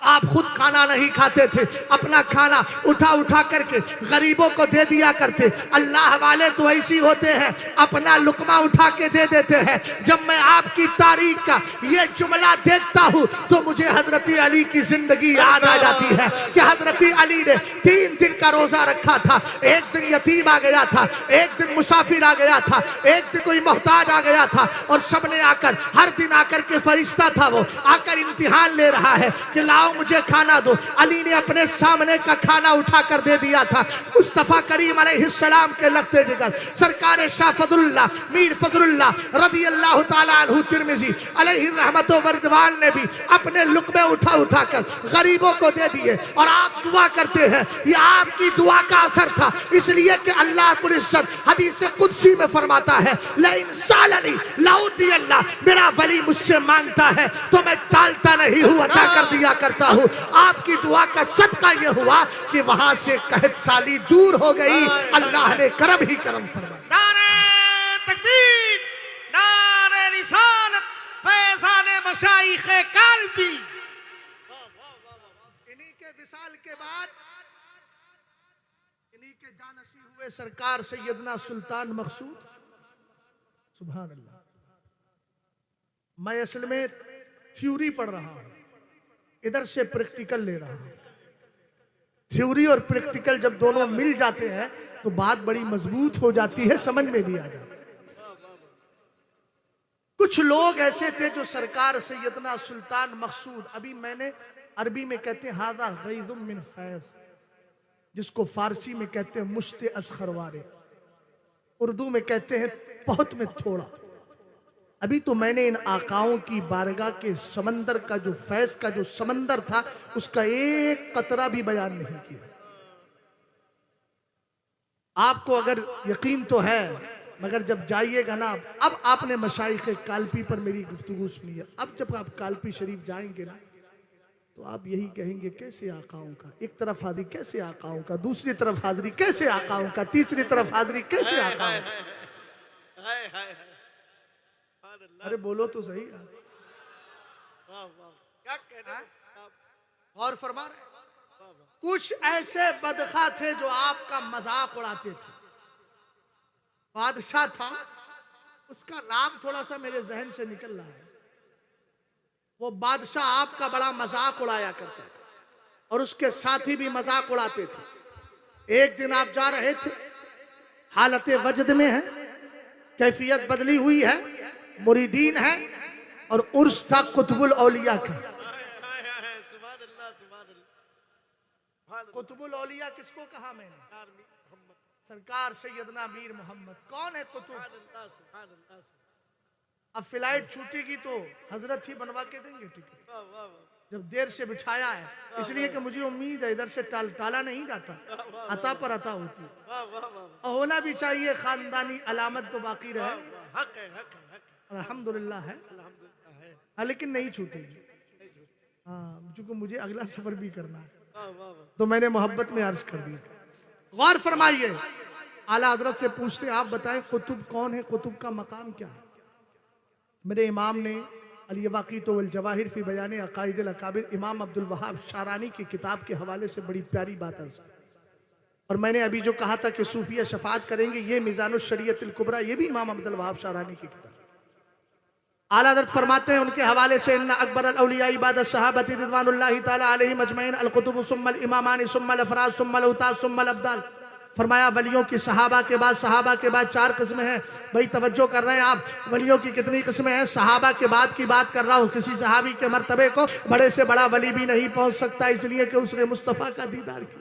आप खुद खाना नहीं खाते थे, अपना खाना उठा उठा करके गरीबों को दे दिया करते। अल्लाह वाले तो ऐसी होते हैं अपना लुकमा उठा के दे देते हैं। जब मैं आपकी तारीख का ये जुमला देखता हूँ तो मुझे हजरत अली की जिंदगी याद आ जाती है कि हजरत अली ने 3 दिन का रोजा रखा था। एक दिन यतीम आ गया था, एक दिन मुसाफिर आ गया था, एक दिन कोई मोहताज आ गया था, और सबने आकर हर दिन आकर के फरिश्ता था वो आकर इम्तिहान ले रहा है कि लाओ मुझे खाना दो। अली ने अपने सामने का खाना उठाकर दे दिया था। मुस्तफा करीम अलैहिस्सलाम के लफ्ते जिगर सरकार शाह फजलुल्लाह मीर फजलुल्लाह रदी अल्लाह ताला अन्हु तिरमिजी अलैहि रहमत व रिदवान ने भी अपने लुक़मे उठा उठाकर गरीबों को दे दिए। और आप दुआ करते हैं, ये आपकी दुआ का असर था, इसलिए कि अल्लाह रब्बुल इज्जत हदीस कुदसी में फरमाता है लइन सालनी लाउती अल्लाह, मेरा वली मुझसे मांगता है तो मैं टालता नहीं हूँ, अता कर दिया करता हूँ। आपकी दुआ का सदका ये हुआ कि वहां से कहत साली दूर हो गई, अल्लाह ने करम ही करम फरमाया। नारे तकबीर, नारे रिसालत, फैज़ाने मशाइख़े काल्बी। इन्हीं के विसाल के बाद इन्हीं के जानशी हुए सरकार सैयदना सुल्तान मकसूद। सुभान अल्लाह। मैं असल में थ्योरी पढ़ रहा हूं, इधर से प्रैक्टिकल ले रहा हूं। थ्योरी और प्रैक्टिकल जब दोनों मिल जाते हैं तो बात बड़ी मजबूत हो जाती है, समझ में भी आ जाती है। कुछ लोग ऐसे थे जो सरकार सैयदना सुल्तान मकसूद, अभी मैंने अरबी में कहते हैं हादा गैज़ुम मिन फैज़, जिसको फारसी में कहते हैं मुश्ते असखरवारे, उर्दू में कहते हैं बहुत में थोड़ा। अभी तो मैंने इन आकाओं की बारगाह के समंदर का जो फैज़ का जो समंदर था उसका एक कतरा भी बयान नहीं किया। आपको अगर यकीन तो है, मगर जब जाइएगा ना, अब आपने मशाइख़ कालपी पर मेरी गुफ्तगू सुनी है, अब जब आप कालपी शरीफ जाएंगे ना तो आप यही कहेंगे कैसे आकाओं का, एक तरफ हाजिरी कैसे आकाओं का, दूसरी तरफ हाजिरी कैसे आकाओं का, तीसरी तरफ हाजिरी कैसे आकाओं का। अरे बोलो तो सही। क्या कहना और फरमा रहे कुछ ऐसे बदखा थे जो आपका मजाक उड़ाते थे। बादशाह था, उसका नाम थोड़ा सा मेरे जहन से निकल रहा है। वो बादशाह आपका बड़ा मजाक उड़ाया करता था और उसके साथी भी मजाक उड़ाते थे। एक दिन आप जा रहे थे, हालत वजद में है, कैफियत बदली हुई है, मुरीदीन है और उर्स था कुतुबुल औलिया का। कुतुबुल औलिया किसको कहा मैंने? सरकार सैयदना मीर मोहम्मद। कौन है कुतुब? अब फ्लाइट छूटेगी तो हजरत ही बनवा के देंगे टिकट, जब देर से बिछाया है, इसलिए कि मुझे उम्मीद है इधर से टाला नहीं जाता, अता पर अता होती है। होना भी चाहिए, खानदानी अलामत तो बाकी रहे, अल्हम्दुलिल्लाह है, लेकिन नहीं छूटेगी। हाँ, चूंकि मुझे अगला सफर भी करना है तो मैंने मोहब्बत में अर्ज कर दिया। गौर फरमाइए, आला हजरत से पूछते आप बताएं कुतुब कौन है, कुतुब का मकाम क्या है? मेरे इमाम ने अल यवाक़ीत वल जवाहिर फी बयान अक़ाइदिल अकाबिर इमाम अब्दुल वहाब शारानी की किताब के हवाले से बड़ी प्यारी बात अर्ज, और मैंने अभी जो कहा था कि सूफिया शफात करेंगे, ये मिजानुश शरीयतुल कुबरा, ये भी इमाम अब्दुल वहाब शारानी की किताब। आला हज़रत फरमाते हैं उनके हवाले से, इन्ना अकबर अल औलिया इबाद सहाबती रिज़वानुल्लाहि ताला अलैहिम अजमईन अल कुतुब सुम्मल इमामानी सुम्मल अफराद सुम्मल औताद सुम्मल अब्दाल। फरमाया वलियों की सहाबा के बाद 4 किस्में हैं। भाई तवज्जो कर रहे हैं आप, वलियों की कितनी किस्में हैं? सहाबा के बाद की बात कर रहा हूँ। किसी सहाबी के मर्तबे को बड़े से बड़ा वली भी नहीं पहुंच सकता, इसलिए कि उसने मुस्तफ़ा का दीदार किया।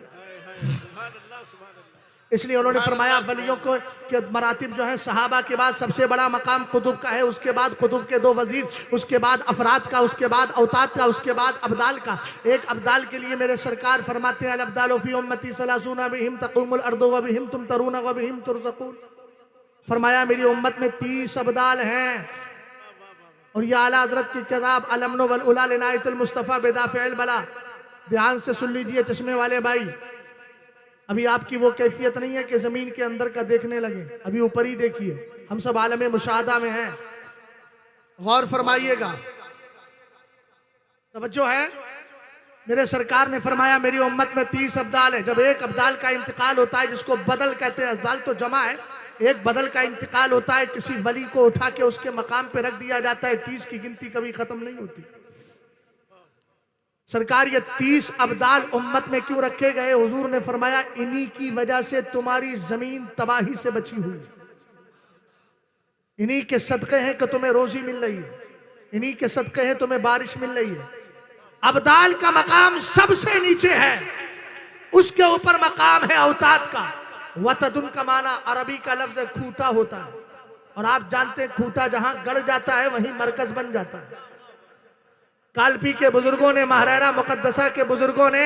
इसलिए उन्होंने फरमाया वलियों को के मरातिब जो है, सहाबा के बाद सबसे बड़ा मकाम कुतुब का है, उसके बाद कुतुब के 2 वजीर, उसके बाद अफराद का, उसके बाद औताद का, उसके बाद अब्दाल का। एक अब्दाल के लिए मेरे सरकार फरमाते हैं, अब्दाल फी उम्मती सलासूना बिहिम तक़ूमुल अर्दु व बिहिम तुमतरून व बिहिम तुरज़क़ून। फरमाया मेरी उम्मत में 30 अब्दाल हैं। और ये आला हज़रत की किताब अलमनु वल उला लिनायतुल मुस्तफ़ा बिदाफ़िल बला, ध्यान से सुन लीजिए चश्मे वाले भाई। अभी आपकी वो कैफियत नहीं है कि जमीन के अंदर का देखने लगे, अभी ऊपर ही देखिए। हम सब आलम मुशाहदा में हैं, गौर फरमाइएगा, तवज्जो है। मेरे सरकार ने फरमाया मेरी उम्मत में 30 अब्दाल है। जब एक अब्दाल का इंतकाल होता है, जिसको बदल कहते हैं, अब्दाल तो जमा है, एक बदल का इंतकाल होता है, किसी वली को उठा के उसके मकाम पे रख दिया जाता है। 30 की गिनती कभी खत्म नहीं होती। सरकार ये 30 अब्दाल उम्मत में क्यों रखे गए? हुजूर ने फरमाया इन्हीं की वजह से तुम्हारी जमीन तबाही से बची हुई, इन्हीं के सदक़े हैं कि तुम्हें रोजी मिल रही है, इन्हीं के सदक़े हैं तुम्हें बारिश मिल रही है। अब्दाल का मकाम सबसे नीचे है, उसके ऊपर मकाम है औताद का। वतदुन का माना अरबी का लफ्ज खूंटा होता है, और आप जानते हैं खूंटा जहां गड़ जाता है वहीं मरकज बन जाता है। कालपी के बुजुर्गों ने, महाराणा मुकद्दसा के बुजुर्गों ने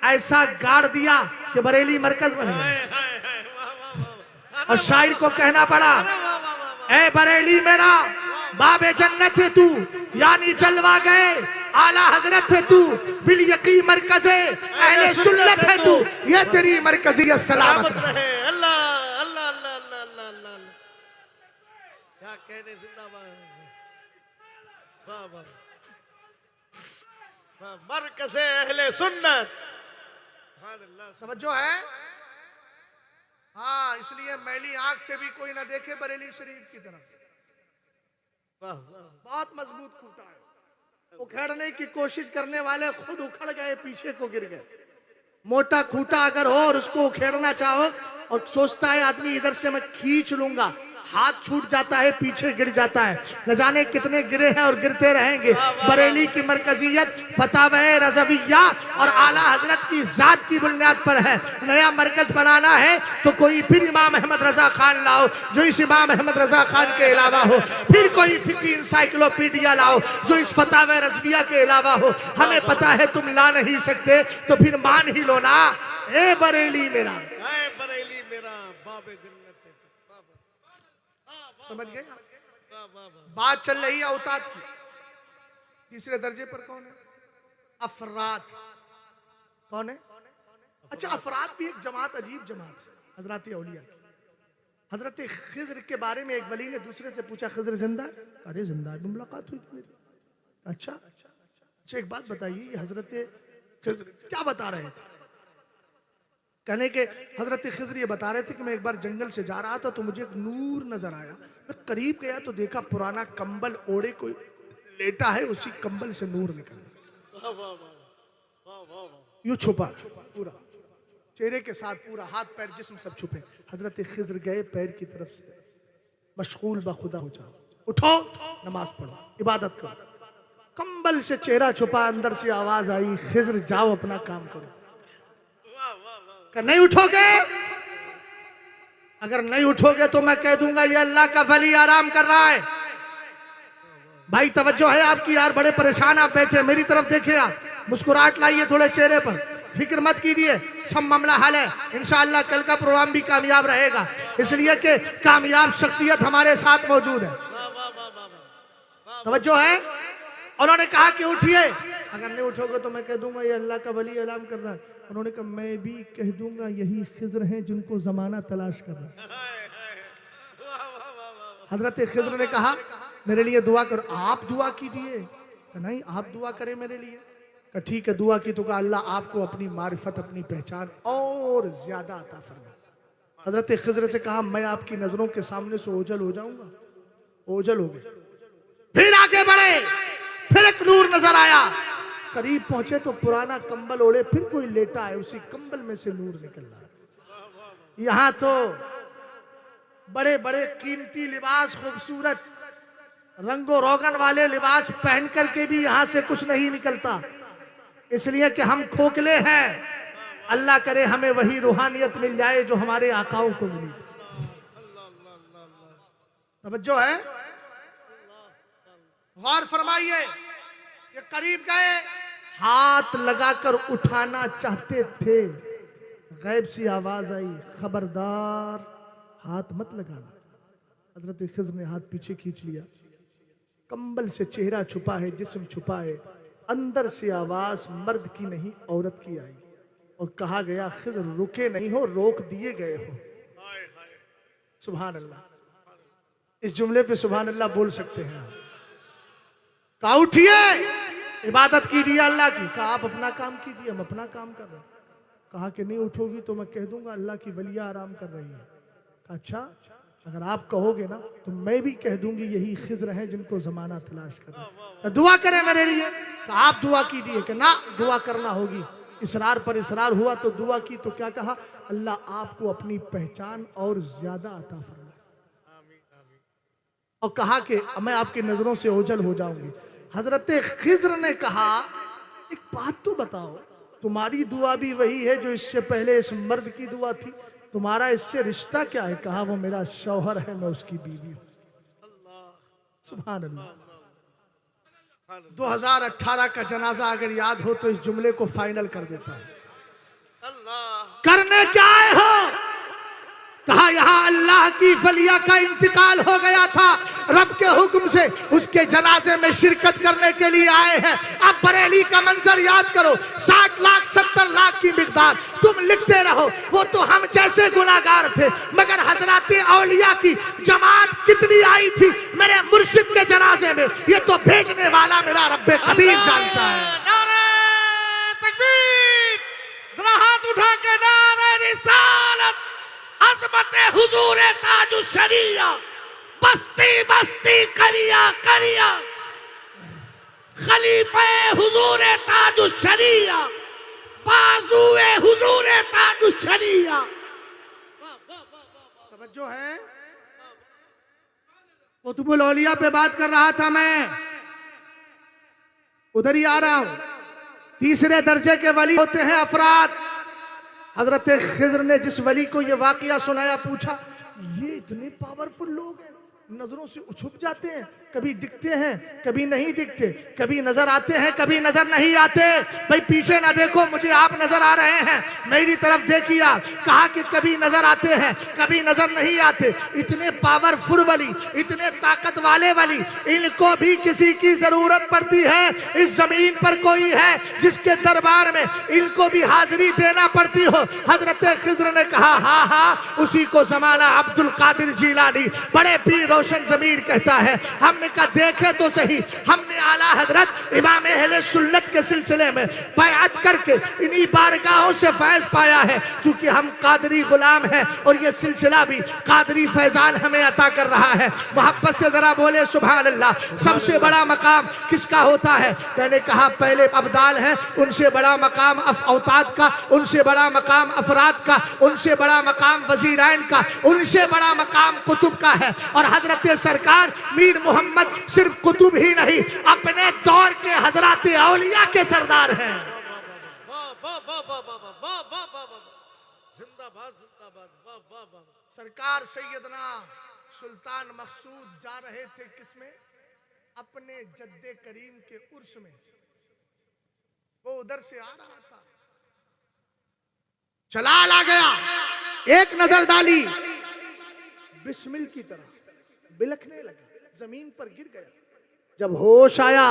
ऐसा गाड़ दिया कि बरेली मरकज बन गया। और शायर को कहना पड़ा, ए बरेली मेरा बाबे जन्नत है तू, यानी जलवा गए आला हजरत है तू, बिल यकी मरकज अहले सुन्नत है तू, ये तेरी मरकजियत सलामत रहे। अल्लाह अल्लाह अल्लाह अल्लाह अल्लाह, क्या कहने, जिंदाबाद, वाह वाह, मरकज़े अहले सुन्नत। समझो है, हाँ, इसलिए मैली आंख से भी कोई ना देखे बरेली शरीफ की तरफ। बहुत मजबूत खूंटा है, उखड़ने की कोशिश करने वाले खुद उखड़ गए, पीछे को गिर गए। मोटा खूंटा अगर हो और उसको उखेड़ना चाहो और सोचता है आदमी इधर से मैं खींच लूंगा, हाथ छूट जाता है, पीछे गिर जाता है। न जाने कितने गिरे हैं और गिरते रहेंगे। बरेली की मरकजियत फतावा रज़विया और आला हजरत की जात की बुनियाद पर है। नया मरकज बनाना है तो कोई फिर इमाम अहमद रजा खान लाओ जो इस इमाम अहमद रजा खान के अलावा हो, फिर कोई फिकी इंसाइक्लोपीडिया लाओ जो इस फतावा रज़विया के अलावा हो। हमें पता है तुम ला नहीं सकते तो फिर मान ही लो ना। ए बरेली मेरा, बरेली मेरा बाबे जन्नत, समझ गए? बात चल रही है औताद की। तीसरे दर्जे पर कौन है? अफराद। कौन है? अच्छा, अफराद भी एक जमात, अजीब जमात है, हजरत औलिया। हजरत खिज्र के बारे में एक वली ने दूसरे से पूछा, खिज्र जिंदा? अरे जिंदा है, मुलाकात हुई मेरी। अच्छा, एक बात बताइए, ये हजरत खिज्र क्या बता रहे थे? कहने के हजरत खिज्र ये बता रहे थे कि मैं एक बार जंगल से जा रहा था तो मुझे एक नूर नजर आया। मैं करीब गया तो देखा पुराना कंबल ओढ़े कोई लेटा है, उसी कंबल से नूर निकल यूं छुपा पूरा चेहरे के साथ, पूरा हाथ पैर जिस्म सब छुपे। हजरत खिज्र गए पैर की तरफ से, मशगूल बखुदा हो जाओ, उठो नमाज पढ़ो, इबादत करो। कंबल से चेहरा छुपा, अंदर से आवाज आई, खिज्र जाओ अपना काम करो। नहीं उठोगे, अगर नहीं उठोगे तो मैं कह दूंगा ये अल्लाह का वली आराम कर रहा है। भाई तवज्जो है आपकी यार, बड़े परेशान आप बैठे, मेरी तरफ देखिए, आप मुस्कुराहट लाइए थोड़े चेहरे पर, फिक्र मत कीजिए, सब मामला हल है। इंशाअल्लाह कल का प्रोग्राम भी कामयाब रहेगा, इसलिए कि कामयाब शख्सियत हमारे साथ मौजूद है। तवज्जो है। उन्होंने कहा कि उठिए, अगर नहीं उठोगे तो मैं कह दूंगा ये अल्लाह का वली ऐलान कर रहा है। उन्होंने कहा मैं भी कह दूंगा यही खिज्र हैं जिनको जमाना तलाश कर रहा है। हजरत खिज्र ने कहा मेरे लिए दुआ करो। आप दुआ कीजिए? नहीं, आप दुआ करें मेरे लिए। कहा ठीक है, दुआ की तो कहा अल्लाह आपको अपनी मारिफत, अपनी पहचान और ज्यादा अता फरमा। हजरत खिज़र से कहा मैं आपकी नजरों के सामने से ओझल हो जाऊंगा। ओझल हो गए। फिर आगे बढ़े, फिर एक नूर नजर आया। करीब पहुंचे तो पुराना कंबल ओढ़े फिर कोई लेटा है, उसी कंबल में से नूर निकल रहा है। यहां तो बड़े बड़े कीमती लिबास, खूबसूरत रंगो रोगन वाले लिबास पहन करके भी यहां से कुछ नहीं निकलता, इसलिए कि हम खोखले हैं। अल्लाह करे हमें वही रूहानियत मिल जाए जो हमारे आकाओं को मिली थी। तवज्जो है, गौर फरमाइए। ये करीब गए, हाथ लगाकर उठाना चाहते थे, गैब सी आवाज आई, खबरदार हाथ मत लगाना। हजरत खिज़र ने हाथ पीछे खींच लिया। कंबल से चेहरा छुपा है, जिस्म छुपा है। अंदर से आवाज मर्द की नहीं औरत की आई और कहा गया खिज़र रुके नहीं हो, रोक दिए गए हो। सुभान अल्लाह। इस जुमले पे सुभान अल्लाह बोल सकते हैं। कहा उठिए, इबादत कीजिए अल्लाह की। कहा आप अपना काम कीजिए, हम अपना काम कर रहे हैं। कहा कि नहीं उठोगी तो मैं कह दूंगा अल्लाह की वलिया आराम कर रही है। कहा अच्छा, अगर आप कहोगे ना तो मैं भी कह दूंगी यही खिज़र हैं जिनको जमाना तलाश कर रहा है, दुआ करें मेरे लिए। कहा आप दुआ कीजिए। कि ना, दुआ करना होगी। इसरार पर इसरार हुआ तो दुआ की तो क्या कहा, अल्लाह आपको अपनी पहचान और ज्यादा अता फरमाए। और कहा कि मैं आपकी नजरों से ओझल हो जाऊंगी। हजरत खिज़र ने कहा एक बात तो बताओ, तुम्हारी दुआ भी वही है जो इससे पहले इस मर्द की दुआ थी, तुम्हारा इससे रिश्ता क्या है? कहा वो मेरा शौहर है, मैं उसकी बीवी हूं। सुभान अल्लाह। 2018 का जनाजा अगर याद हो तो इस जुमले को फाइनल कर देता हूं। करने क्या आए हो? कहा यहाँ अल्लाह की वलिया का इंतकाल हो गया था, रब के हुक्म से उसके जनाजे में शिरकत करने के लिए आए हैं। अब बरेली का मंजर याद करो, 60 लाख 70 लाख की मिकदार। तुम लिखते रहो वो तो हम जैसे गुनाहगार थे, मगर हजरत औलिया की जमात कितनी आई थी मेरे मुर्शिद के जनाजे में, ये तो भेजने वाला मेरा रब्बे कदीर जानता है। तकबीर, जरा हाथ उठा के नारे रिसालत, अज़मत हुजूर ताजु शरिया, बस्ती बस्ती करिया करिया, खलीफे हुजूर ताजु शरिया, बाजुए हुजूर ताजु शरिया। तवज्जो है, कुतुबुल औलिया पे बात कर रहा था मैं, उधर ही आ रहा हूं। तीसरे दर्जे के वली होते हैं अफराद। हजरत खिज़र ने जिस वली को ये वाकया सुनाया, पूछा ये इतने पावरफुल लोग हैं, नजरों से छुप जाते हैं, कभी दिखते हैं कभी नहीं दिखते, कभी नजर आते हैं कभी नजर नहीं आते। भाई पीछे ना देखो, मुझे आप नजर आ रहे हैं, मेरी तरफ देखिए। कहा कि कभी नजर आते हैं कभी नजर नहीं आते। इतने पावरफुल वली, इतने ताकत वाले वली, इनको भी किसी की जरूरत पड़ती है। इस जमीन पर कोई है जिसके दरबार में इनको भी हाजिरी देना पड़ती हो। हजरत खिज़र ने कहा हाँ हाँ, उसी को जमाना अब्दुल कादिर जिलानी बड़े पीर रोशन ज़मीर कहता है। हमने कहा देखे तो सही, हमने आला हजरत इमाम अहले सुन्नत के सिलसिले में बैअत करके इन्हीं बारगाहों से फैज पाया है। चूंकि हम कादरी गुलाम हैं और ये सिलसिला भी कादरी फैजान हमें अता कर रहा है। मोहब्बत से जरा बोले सुभान अल्लाह। सबसे बड़ा मकाम किसका होता है? मैंने कहा पहले अब्दाल है, उनसे बड़ा मकाम औताद का, उनसे बड़ा मकाम अफराद का, उनसे बड़ा मकाम वजीराइन का, उनसे बड़ा मकाम कुतुब का है। और हजरत सरकार मीर मोहम्मद सिर्फ कुतुब ही नहीं, अपने दौर के हजरत औलिया के सरदार हैं। सरकार सैयदना सुल्तान मकसूद जा रहे थे किसमें? अपने जद्दे करीम के उर्स में। वो उधर से आ रहा था, जलाल आ गया, एक नजर डाली, बिस्मिल की तरह बिलखने लगा, जमीन पर गिर गया। जब होश आया,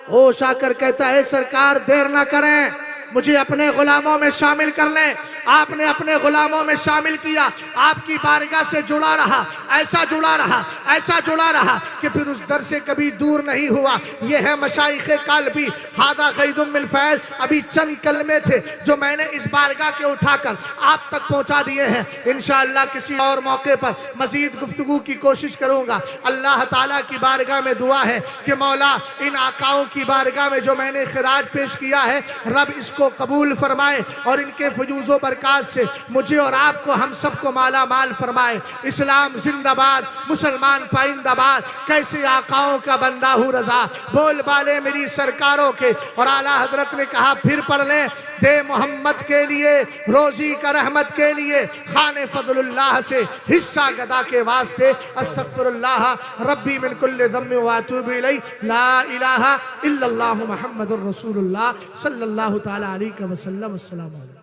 होश आकर कहता है सरकार देर ना करें, मुझे अपने गुलामों में शामिल कर लें। आपने अपने गुलामों में शामिल किया, आपकी बारगाह से जुड़ा रहा, ऐसा जुड़ा रहा, ऐसा जुड़ा रहा कि फिर उस दर से कभी दूर नहीं हुआ। ये है मशाइखे काल्बी। हादा क़ैदुम मिन फैज़। अभी चंद कलमे थे जो मैंने इस बारगाह के उठाकर आप तक पहुंचा दिए हैं। इंशाअल्लाह किसी और मौके पर मजीद गुफ्तगू की कोशिश करूंगा। अल्लाह ताला की बारगाह में दुआ है कि मौला इन आकाओं की बारगाह में जो मैंने खिराज पेश किया है, रब इसको कबूल फरमाए और इनके फजूज़ो बरकात से मुझे और आपको, हम सबको माला माल फरमाए। इस्लाम जिंदाबाद, मुसलमान पाइंदाबाद। कैसे आकाओं का बंदा हूँ रजा, बोल बाले मेरी सरकारों के। और आला हजरत ने कहा फिर पढ़ ले, दे मोहम्मद के लिए, रोजी का रहमत के लिए, खाने फजलुल्लाह से हिस्सा गदा के वास्ते। अस्तगफिरुल्लाह रब्बी मिन कुल्लि ज़म्बि व अतूबु इलैहि। ला इलाहा इल्लल्लाहु मुहम्मदुर रसूलुल्लाह सल्लल्लाहु तआला अलैहि वसल्लम। अस्सलामु अलैकुम।